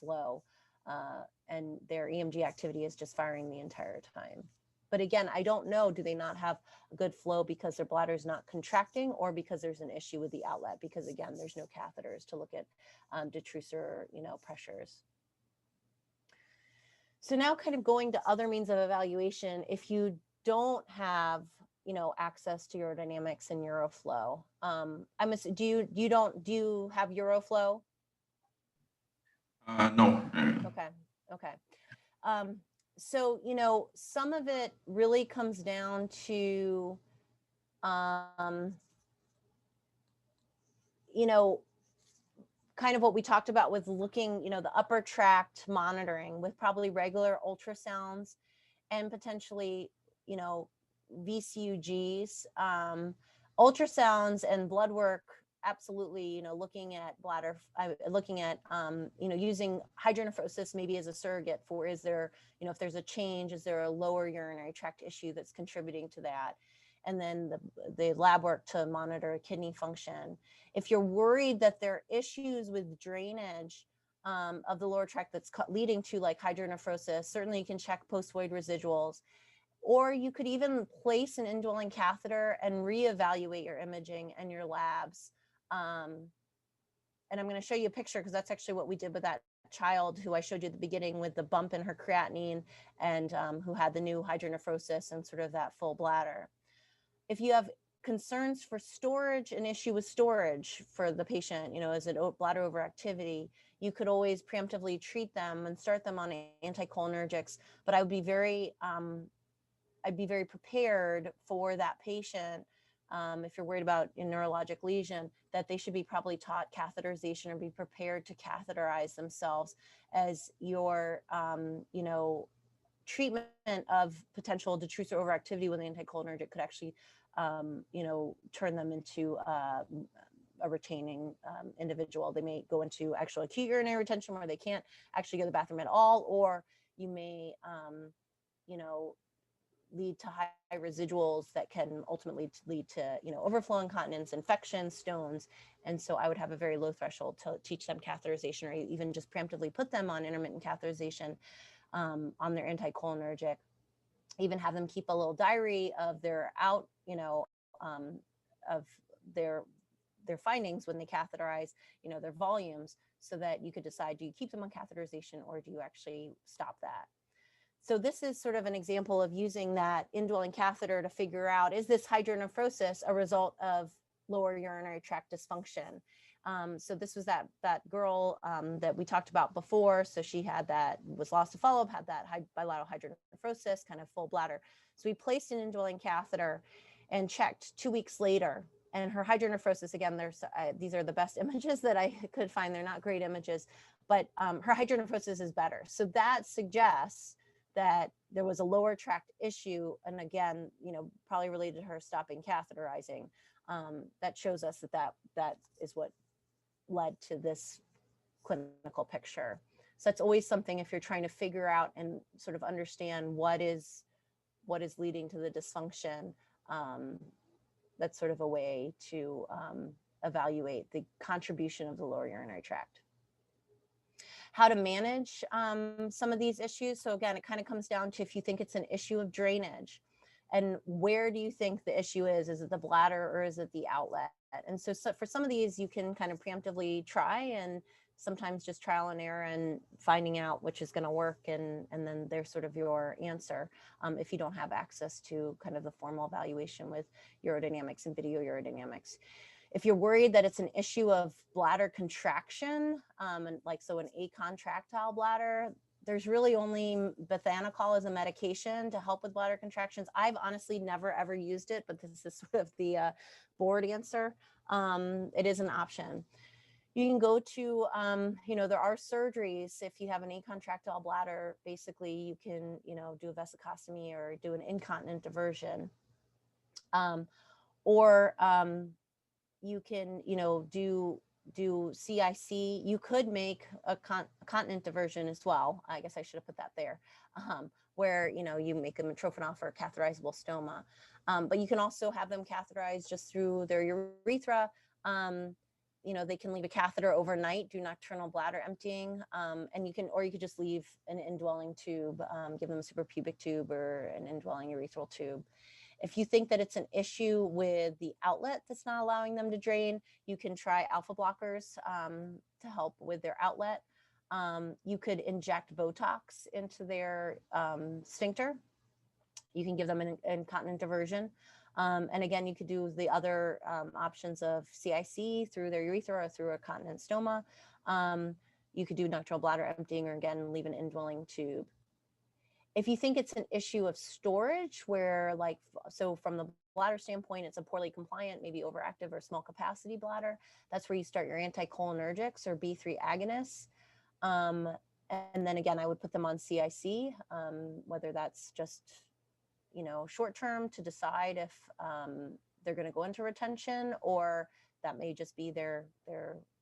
A: flow. And their EMG activity is just firing the entire time. But again, I don't know, do they not have a good flow because their bladder is not contracting or because there's an issue with the outlet? Because again, there's no catheters to look at detrusor, pressures. So now kind of going to other means of evaluation, if you don't have, access to urodynamics and Euroflow, do you have Euroflow?
B: No.
A: Okay. So, some of it really comes down to, kind of what we talked about with looking, the upper tract monitoring with probably regular ultrasounds and potentially, VCUGs, ultrasounds and blood work. Absolutely, looking at bladder, using hydronephrosis maybe as a surrogate for, is there, if there's a change, is there a lower urinary tract issue that's contributing to that? And then the lab work to monitor kidney function. If you're worried that there are issues with drainage of the lower tract that's leading to like hydronephrosis, certainly you can check post-void residuals. Or you could even place an indwelling catheter and reevaluate your imaging and your labs. And I'm going to show you a picture because that's actually what we did with that child who I showed you at the beginning with the bump in her creatinine and who had the new hydronephrosis and sort of that full bladder. If you have concerns for storage, an issue with storage for the patient, is it bladder overactivity, you could always preemptively treat them and start them on anticholinergics. But I would be very prepared for that patient, if you're worried about a neurologic lesion, that they should be probably taught catheterization or be prepared to catheterize themselves as your, treatment of potential detrusor overactivity with an anticholinergic could actually, turn them into a retaining individual. They may go into actual acute urinary retention where they can't actually go to the bathroom at all, or you may, lead to high residuals that can ultimately lead to, overflow incontinence, infection, stones. And so I would have a very low threshold to teach them catheterization or even just preemptively put them on intermittent catheterization on their anticholinergic. Even have them keep a little diary of their of their findings when they catheterize, their volumes, so that you could decide, do you keep them on catheterization or do you actually stop that? So this is sort of an example of using that indwelling catheter to figure out, is this hydronephrosis a result of lower urinary tract dysfunction? So this was that girl that we talked about before. So she had was lost to follow-up, had that bilateral hydronephrosis, kind of full bladder. So we placed an indwelling catheter and checked 2 weeks later. And her hydronephrosis, again, these are the best images that I could find. They're not great images, but her hydronephrosis is better. So that suggests that there was a lower tract issue. And again, probably related to her stopping catheterizing. That shows us that is what led to this clinical picture. So that's always something, if you're trying to figure out and sort of understand what is leading to the dysfunction, that's sort of a way to evaluate the contribution of the lower urinary tract. How to manage some of these issues. So again, it kind of comes down to if you think it's an issue of drainage, and where do you think the issue is? Is it the bladder or is it the outlet? And so for some of these, you can kind of preemptively try, and sometimes just trial and error and finding out which is going to work, and then there's sort of your answer if you don't have access to kind of the formal evaluation with urodynamics and video urodynamics. If you're worried that it's an issue of bladder contraction, and an acontractile bladder, there's really only bethanechol as a medication to help with bladder contractions. I've honestly never ever used it, but this is sort of the board answer. It is an option. You can go to, there are surgeries. If you have an acontractile bladder, basically you can, do a vesicostomy or do an incontinent diversion. Or you can, do CIC. You could make a continent diversion as well. I guess I should have put that there, where, you make a trophanol for a catheterizable stoma. But you can also have them catheterized just through their urethra. They can leave a catheter overnight, do nocturnal bladder emptying, and you could just leave an indwelling tube, give them a suprapubic tube or an indwelling urethral tube. If you think that it's an issue with the outlet that's not allowing them to drain, you can try alpha blockers to help with their outlet. You could inject Botox into their sphincter. You can give them an incontinent diversion. And again, you could do the other options of CIC through their urethra or through a continent stoma. You could do nocturnal bladder emptying, or again, leave an indwelling tube. If you think it's an issue of storage, where so from the bladder standpoint, it's a poorly compliant, maybe overactive or small capacity bladder, that's where you start your anticholinergics or B3 agonists. And then again, I would put them on CIC, whether that's just, short term to decide if they're going to go into retention, or that may just be their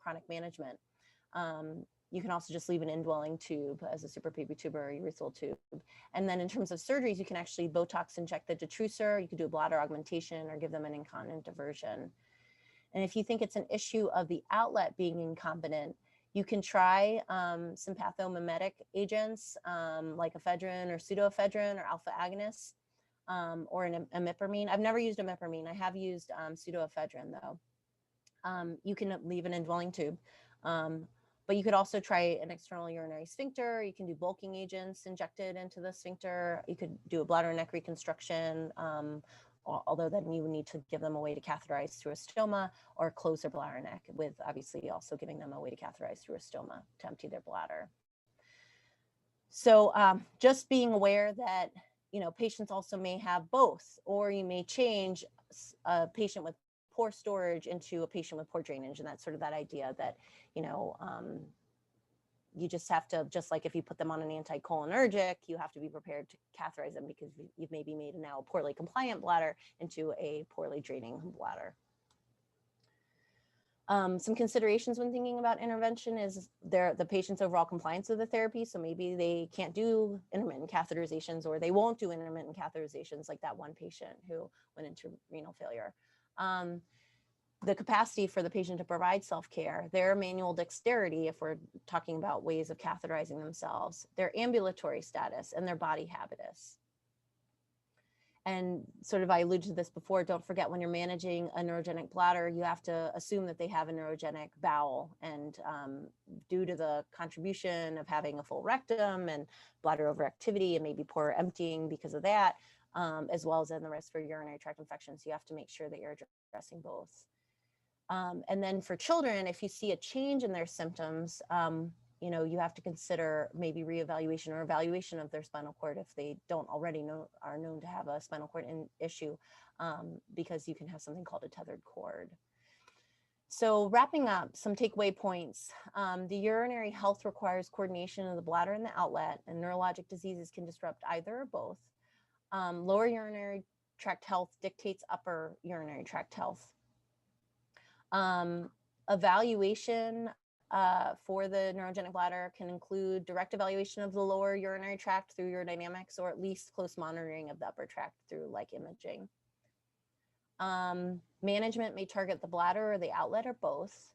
A: chronic management. You can also just leave an indwelling tube as a suprapubic tube or a urethral tube. And then in terms of surgeries, you can actually Botox inject the detrusor. You could do a bladder augmentation or give them an incontinent diversion. And if you think it's an issue of the outlet being incompetent, you can try some pathomimetic agents like ephedrine or pseudoephedrine or alpha agonists, or an imipramine. I've never used imipramine. I have used pseudoephedrine though. You can leave an indwelling tube. But you could also try an external urinary sphincter. You can do bulking agents injected into the sphincter. You could do a bladder neck reconstruction, although then you would need to give them a way to catheterize through a stoma, or close their bladder neck with obviously also giving them a way to catheterize through a stoma to empty their bladder. So just being aware that, patients also may have both, or you may change a patient with poor storage into a patient with poor drainage. And that's sort of that idea that, you just have to, just like if you put them on an anticholinergic, you have to be prepared to catheterize them because you've maybe made now a poorly compliant bladder into a poorly draining bladder. Some considerations when thinking about intervention is the patient's overall compliance with the therapy. So maybe they can't do intermittent catheterizations, or they won't do intermittent catheterizations, like that one patient who went into renal failure. The capacity for the patient to provide self-care, their manual dexterity, if we're talking about ways of catheterizing themselves, their ambulatory status, and their body habitus. And sort of, I alluded to this before, don't forget when you're managing a neurogenic bladder, you have to assume that they have a neurogenic bowel. And due to the contribution of having a full rectum and bladder overactivity and maybe poor emptying because of that, as well as in the risk for urinary tract infections, you have to make sure that you're addressing both. And then for children, if you see a change in their symptoms, you have to consider maybe reevaluation or evaluation of their spinal cord if they don't already are known to have a spinal cord issue, because you can have something called a tethered cord. So wrapping up, some takeaway points. The urinary health requires coordination of the bladder and the outlet, and neurologic diseases can disrupt either or both. Lower urinary tract health dictates upper urinary tract health. Evaluation for the neurogenic bladder can include direct evaluation of the lower urinary tract through urodynamics, or at least close monitoring of the upper tract through imaging. Management may target the bladder or the outlet or both,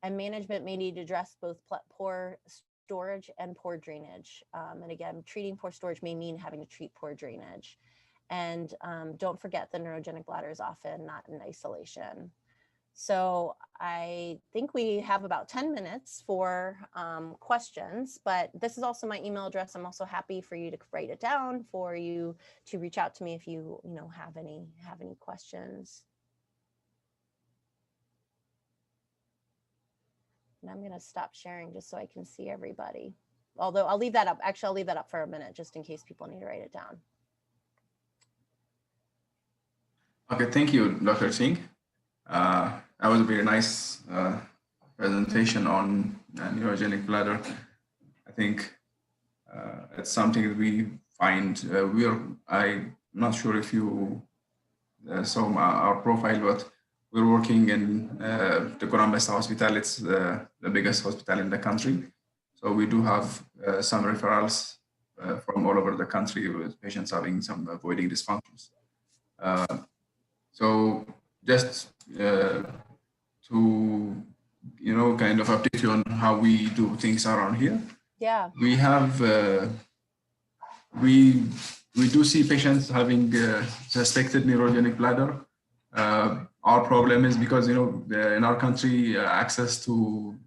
A: and management may need to address both poor storage and poor drainage. And again, treating poor storage may mean having to treat poor drainage. And don't forget, the neurogenic bladder is often not in isolation. So I think we have about 10 minutes for questions, but this is also my email address. I'm also happy for you to write it down, for you to reach out to me if you have any questions. And I'm going to stop sharing just so I can see everybody. Although I'll leave that up. Actually, I'll leave that up for a minute just in case people need to write it down.
B: Okay, thank you, Dr. Ching. That was a very nice presentation on neurogenic bladder. I think it's something that we find I'm not sure if you saw our profile, but we're working in the Corambesta Hospital. It's the biggest hospital in the country. So we do have some referrals from all over the country with patients having some voiding dysfunctions. So just to kind of update you on how we do things around here.
A: Yeah.
B: We have we do see patients having suspected neurogenic bladder. Our problem is because in our country access to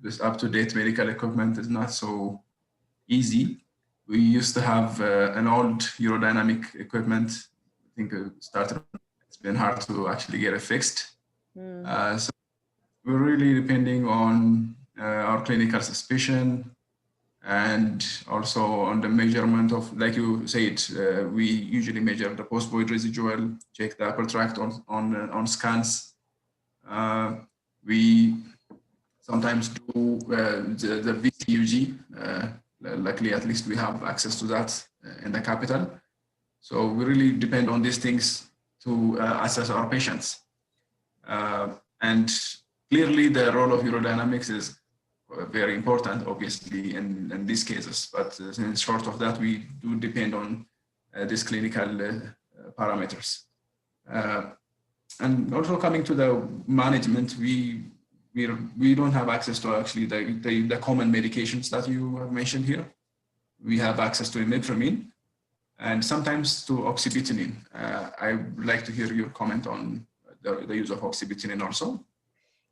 B: this up-to-date medical equipment is not so easy. We used to have an old urodynamic equipment. I think it's been hard to actually get it fixed. So we're really depending on our clinical suspicion and also on the measurement of, like you said, we usually measure the post-void residual, check the upper tract on scans. We sometimes do the VCUG. Luckily, at least we have access to that in the capital. So we really depend on these things to assess our patients. And clearly the role of urodynamics is very important, obviously, in these cases. But in short of that, we do depend on these clinical parameters. And also coming to the management, we don't have access to actually the common medications that you have mentioned here. We have access to imipramine and sometimes to oxybutynin. I would like to hear your comment on the use of oxybutynin also.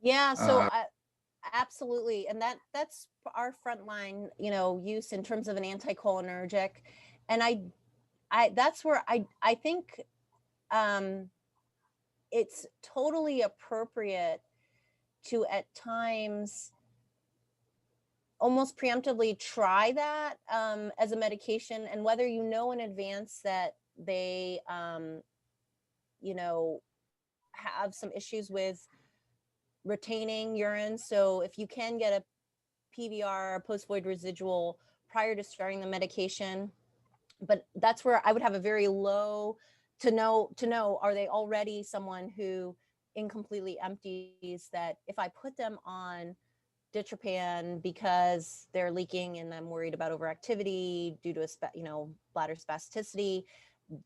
A: Yeah, so absolutely, and that's our frontline, use in terms of an anticholinergic, and that's where I think it's totally appropriate to at times almost preemptively try that as a medication, and whether in advance that they have some issues with retaining urine. So if you can get a PVR, post-void residual, prior to starting the medication, but that's where I would have a very low to know, are they already someone who incompletely empties, that if I put them on ditropan because they're leaking and I'm worried about overactivity due to bladder spasticity,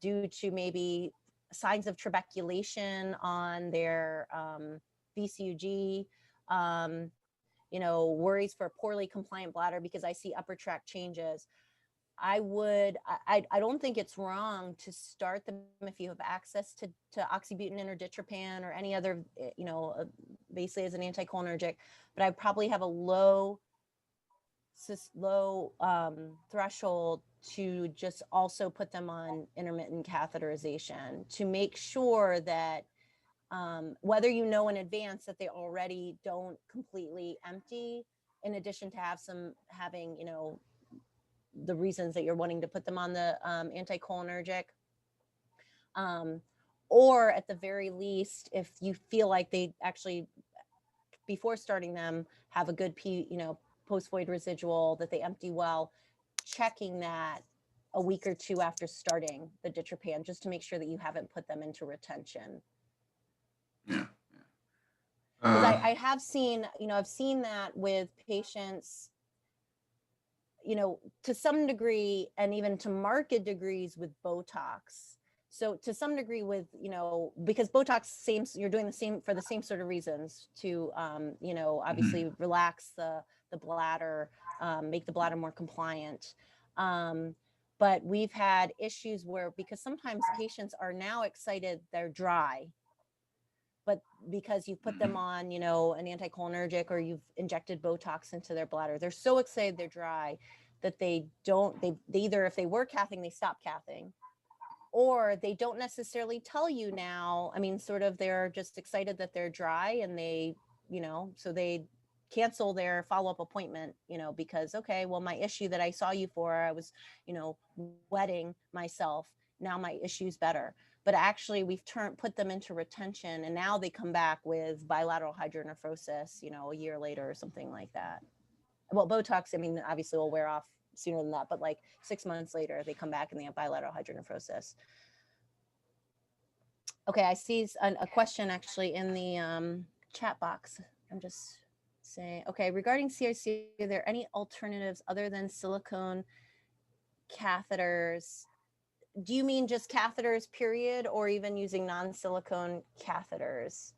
A: due to maybe signs of trabeculation on their VCUG, worries for a poorly compliant bladder because I see upper tract changes. I don't think it's wrong to start them if you have access to oxybutynin or ditropan or any other, basically as an anticholinergic, but I probably have a low threshold to just also put them on intermittent catheterization to make sure that whether in advance that they already don't completely empty, in addition to having the reasons that you're wanting to put them on the anticholinergic, or at the very least, if you feel like they actually, before starting them, have a good post-void residual, that they empty well, checking that a week or two after starting the ditropan, just to make sure that you haven't put them into retention.
B: Yeah.
A: I have seen, I've seen that with patients, to some degree, and even to marked degrees with Botox. So to some degree with, because Botox, you're doing the same for the same sort of reasons to, obviously relax the bladder, make the bladder more compliant. But we've had issues where, because sometimes patients are now excited they're dry, but because you've put them on, an anticholinergic or you've injected Botox into their bladder, they're so excited they're dry that they either, if they were cathing, they stop cathing, or they don't necessarily tell you now. I mean, sort of, they're just excited that they're dry, and they, so they cancel their follow-up appointment, because, okay, well, my issue that I saw you for, I was, wetting myself. Now my issue's better. but actually we've put them into retention, and now they come back with bilateral hydronephrosis, you know, a year later or something like that. Well, Botox, I mean, obviously will wear off sooner than that, but like 6 months later, they come back and they have bilateral hydronephrosis. Okay, I see a question actually in the chat box. I'm just saying, okay, regarding CIC, are there any alternatives other than silicone catheters? Do you mean just catheters, period, or even using non-silicone catheters?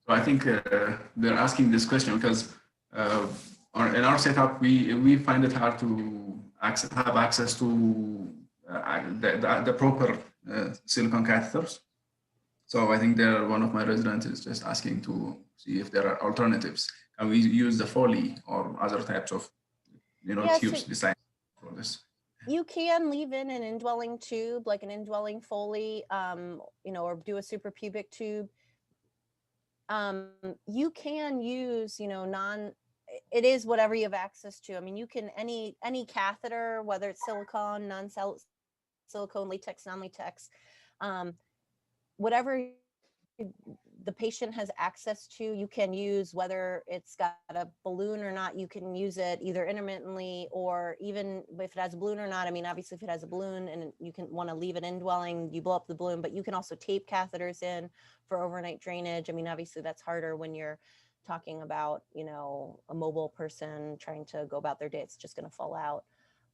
B: So I think they're asking this question because in our setup, we find it hard to have access to the proper silicone catheters. So I think one of my residents is just asking to see if there are alternatives. Can we use the Foley or other types of, tubes designed for this?
A: You can leave in an indwelling tube, like an indwelling Foley, or do a suprapubic tube. You can use, it is whatever you have access to. I mean, you can, any catheter, whether it's silicone, non-silicone, latex, non-latex, whatever the patient has access to, you can use, whether it's got a balloon or not. You can use it either intermittently, or even if it has a balloon or not. I mean, obviously if it has a balloon and you can want to leave it indwelling, you blow up the balloon, but you can also tape catheters in for overnight drainage. I mean, obviously that's harder when you're talking about, a mobile person trying to go about their day. It's just going to fall out.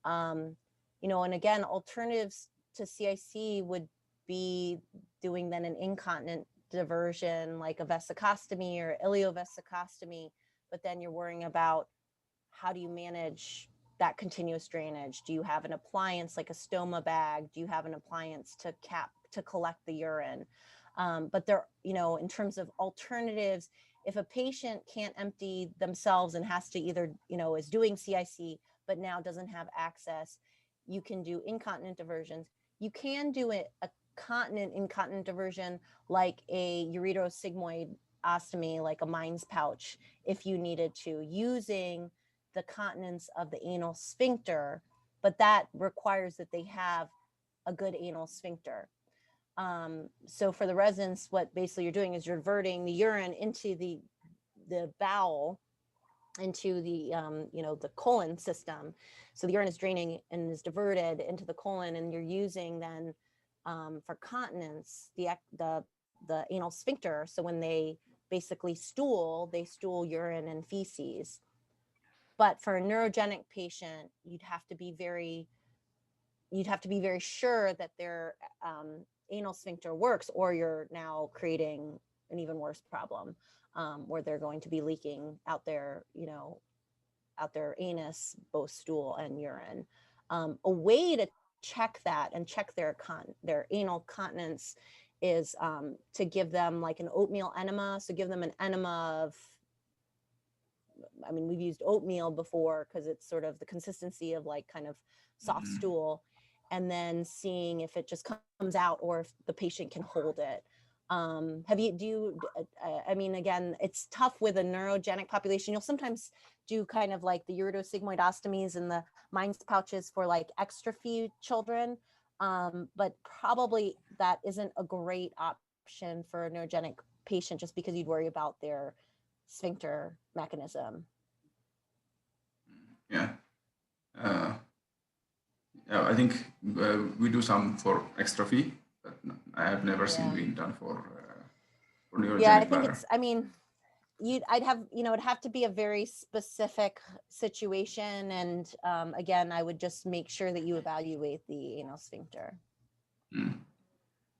A: And again, alternatives to CIC would be doing then an incontinent diversion, like a vesicostomy or ileovesicostomy, but then you're worrying about how do you manage that continuous drainage? Do you have an appliance like a stoma bag? Do you have an appliance to collect the urine? But there, in terms of alternatives, if a patient can't empty themselves and has to either, is doing CIC, but now doesn't have access, you can do incontinent diversions. You can do a incontinent diversion, like a ureterosigmoid ostomy, like a Mines pouch, if you needed to, using the continence of the anal sphincter, but that requires that they have a good anal sphincter. So for the residents, what basically you're doing is you're diverting the urine into the bowel, into the the colon system. So the urine is draining and is diverted into the colon, and you're using then for continence the anal sphincter. So when they basically stool, they stool urine and feces. But for a neurogenic patient, you'd have to be very sure that their anal sphincter works, or you're now creating an even worse problem, where they're going to be leaking out their anus, both stool and urine. A way to check that and check their anal continence is to give them like an oatmeal enema. So give them an enema of, I mean, we've used oatmeal before because it's sort of the consistency of like kind of soft stool, and then seeing if it just comes out or if the patient can hold it. I mean, again, it's tough with a neurogenic population. You'll sometimes do kind of like the ureterosigmoid ostomies and the Mines pouches for like extra few children. But probably that isn't a great option for a neurogenic patient, just because you'd worry about their sphincter mechanism.
B: Yeah. I think we do some for extra fee, but I have never seen being done for neurogenic
A: I think
B: bladder.
A: it's, I mean, it'd have to be a very specific situation. And again, I would just make sure that you evaluate the anal sphincter.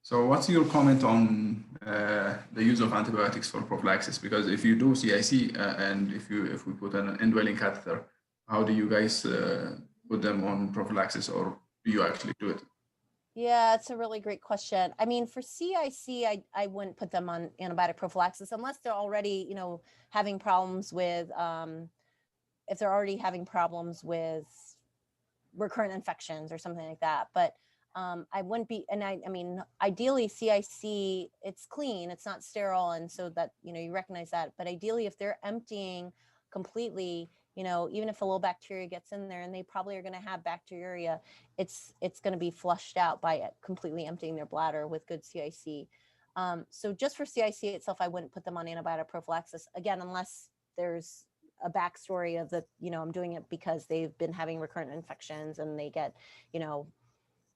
B: So what's your comment on the use of antibiotics for prophylaxis? Because if you do CIC and if we put an indwelling catheter, how do you guys put them on prophylaxis, or do you actually do it?
A: Yeah, it's a really great question. I mean, for CIC, I wouldn't put them on antibiotic prophylaxis unless they're already, having problems with, if they're already having problems with recurrent infections or something like that. But I wouldn't be, and I mean, ideally CIC, it's clean, it's not sterile. And so that, you recognize that, but ideally if they're emptying completely, you know, even if a little bacteria gets in there, and they probably are going to have bacteriuria, it's going to be flushed out by it completely emptying their bladder with good CIC. So just for CIC itself, I wouldn't put them on antibiotic prophylaxis again, unless there's a backstory of the, you know, I'm doing it because they've been having recurrent infections and they get, you know,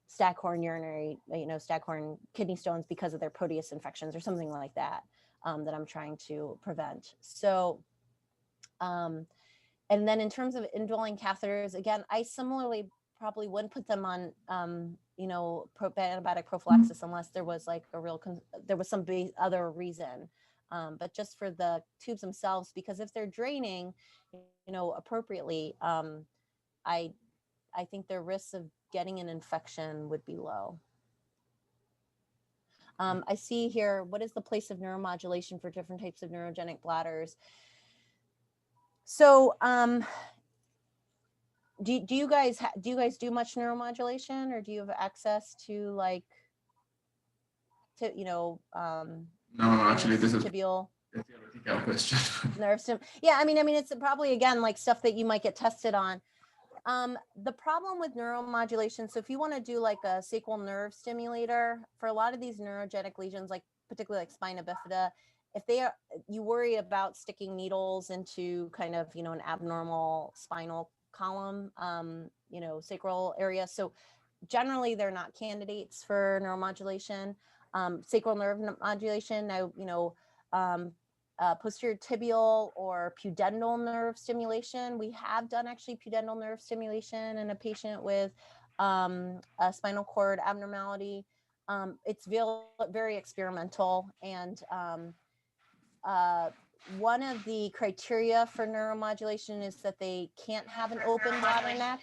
A: staghorn urinary, you know, staghorn kidney stones because of their Proteus infections or something like that, that I'm trying to prevent. So, and then in terms of indwelling catheters, again, I similarly probably wouldn't put them on, you know, antibiotic prophylaxis unless there was like a real, there was some other reason. But just for the tubes themselves, because if they're draining, you know, appropriately, I think their risks of getting an infection would be low. I see here, what is the place of neuromodulation for different types of neurogenic bladders? So, do you guys do much neuromodulation, or do you have access to like, you know,
B: No, actually, this is
A: tibial
B: a theoretical question.
A: nerve stim? Yeah, I mean, it's probably again like stuff that you might get tested on. The problem with neuromodulation, so if you want to do like a sacral nerve stimulator for a lot of these neurogenic lesions, like particularly like spina bifida, if they are, you worry about sticking needles into kind of, you know, an abnormal spinal column, you know, sacral area. So generally they're not candidates for neuromodulation. Sacral nerve modulation, now, you know, posterior tibial or pudendal nerve stimulation. We have done actually pudendal nerve stimulation in a patient with a spinal cord abnormality. It's very experimental, and one of the criteria for neuromodulation is that they can't have an open bladder neck.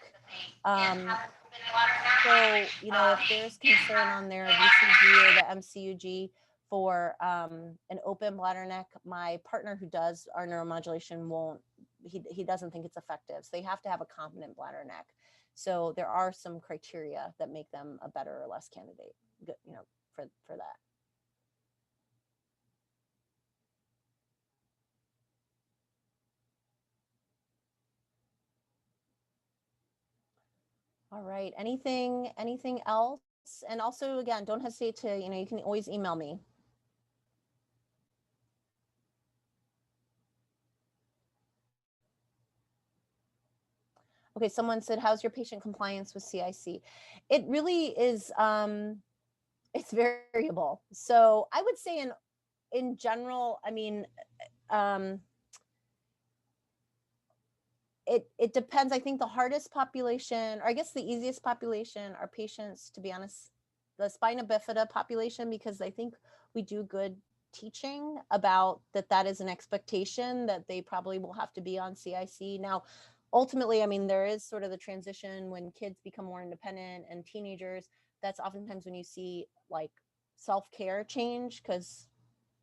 A: So, you know, if there's concern on their VCG or the MCUG for an open bladder neck, my partner who does our neuromodulation won't, he doesn't think it's effective. So they have to have a competent bladder neck. So there are some criteria that make them a better or less candidate, you know, for that. All right. Anything else? And also, again, don't hesitate to, you know, you can always email me. Okay, someone said, how's your patient compliance with CIC? It really is, it's variable. So I would say in general, I mean, it depends. I think the hardest population, or I guess the easiest population, are patients, to be honest, the spina bifida population, because I think we do good teaching about that is an expectation that they probably will have to be on CIC. Now, ultimately, I mean, there is sort of the transition when kids become more independent and teenagers. That's oftentimes when you see like self-care change, because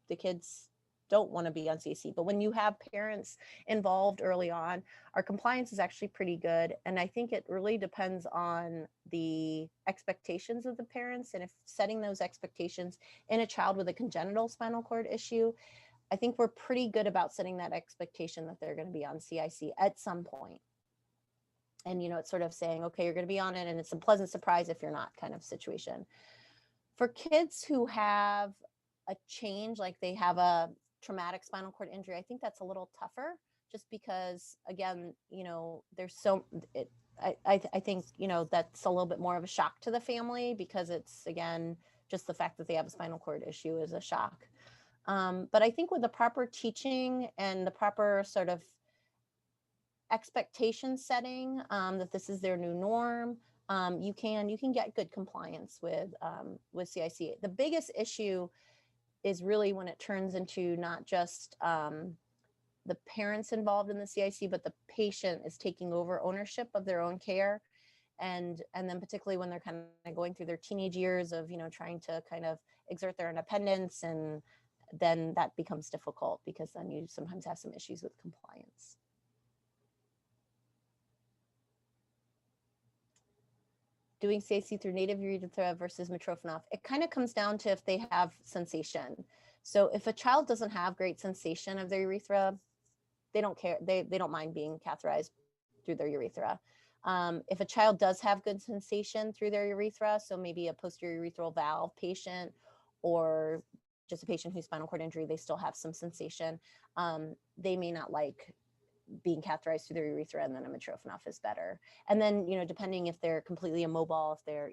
A: the kids don't want to be on CIC. But when you have parents involved early on, our compliance is actually pretty good. And I think it really depends on the expectations of the parents. And if setting those expectations in a child with a congenital spinal cord issue, I think we're pretty good about setting that expectation that they're going to be on CIC at some point. And, you know, it's sort of saying, okay, you're going to be on it, and it's a pleasant surprise if you're not, kind of situation. For kids who have a change, like they have a traumatic spinal cord injury, I think that's a little tougher, just because, again, you know, there's I think, you know, that's a little bit more of a shock to the family, because it's, again, just the fact that they have a spinal cord issue is a shock. But I think with the proper teaching and the proper sort of expectation setting, that this is their new norm, you can get good compliance with CIC. The biggest issue is really when it turns into not just the parents involved in the CIC, but the patient is taking over ownership of their own care. And then particularly when they're kind of going through their teenage years of, you know, trying to kind of exert their independence, and then that becomes difficult, because then you sometimes have some issues with compliance. Doing CIC through native urethra versus Mitrofanoff, it kind of comes down to if they have sensation. So if a child doesn't have great sensation of their urethra, they don't care. They don't mind being catheterized through their urethra. If a child does have good sensation through their urethra, so maybe a posterior urethral valve patient or just a patient who's spinal cord injury, they still have some sensation. They may not like being catheterized through their urethra, and then a Mitrofanoff is better. And then, depending if they're completely immobile, if they're,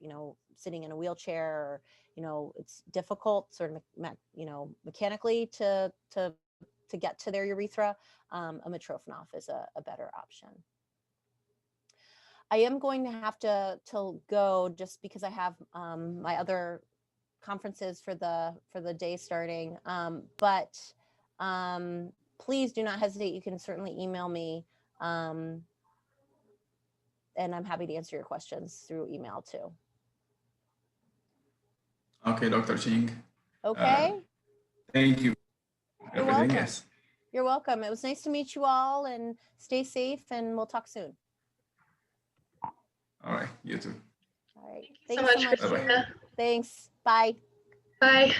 A: sitting in a wheelchair, or, it's difficult sort of, mechanically to get to their urethra, a Mitrofanoff is a better option. I am going to have to go just because I have my other conferences for the day starting. But please do not hesitate. You can certainly email me, and I'm happy to answer your questions through email too.
B: Okay, Dr. Ching.
A: Okay.
B: Thank you.
A: You're welcome. Yes. You're welcome. It was nice to meet you all, and stay safe, and we'll talk soon.
B: All right, you too.
A: All right.
C: Thank you so much, Christina.
A: Thanks. Bye.
C: Bye.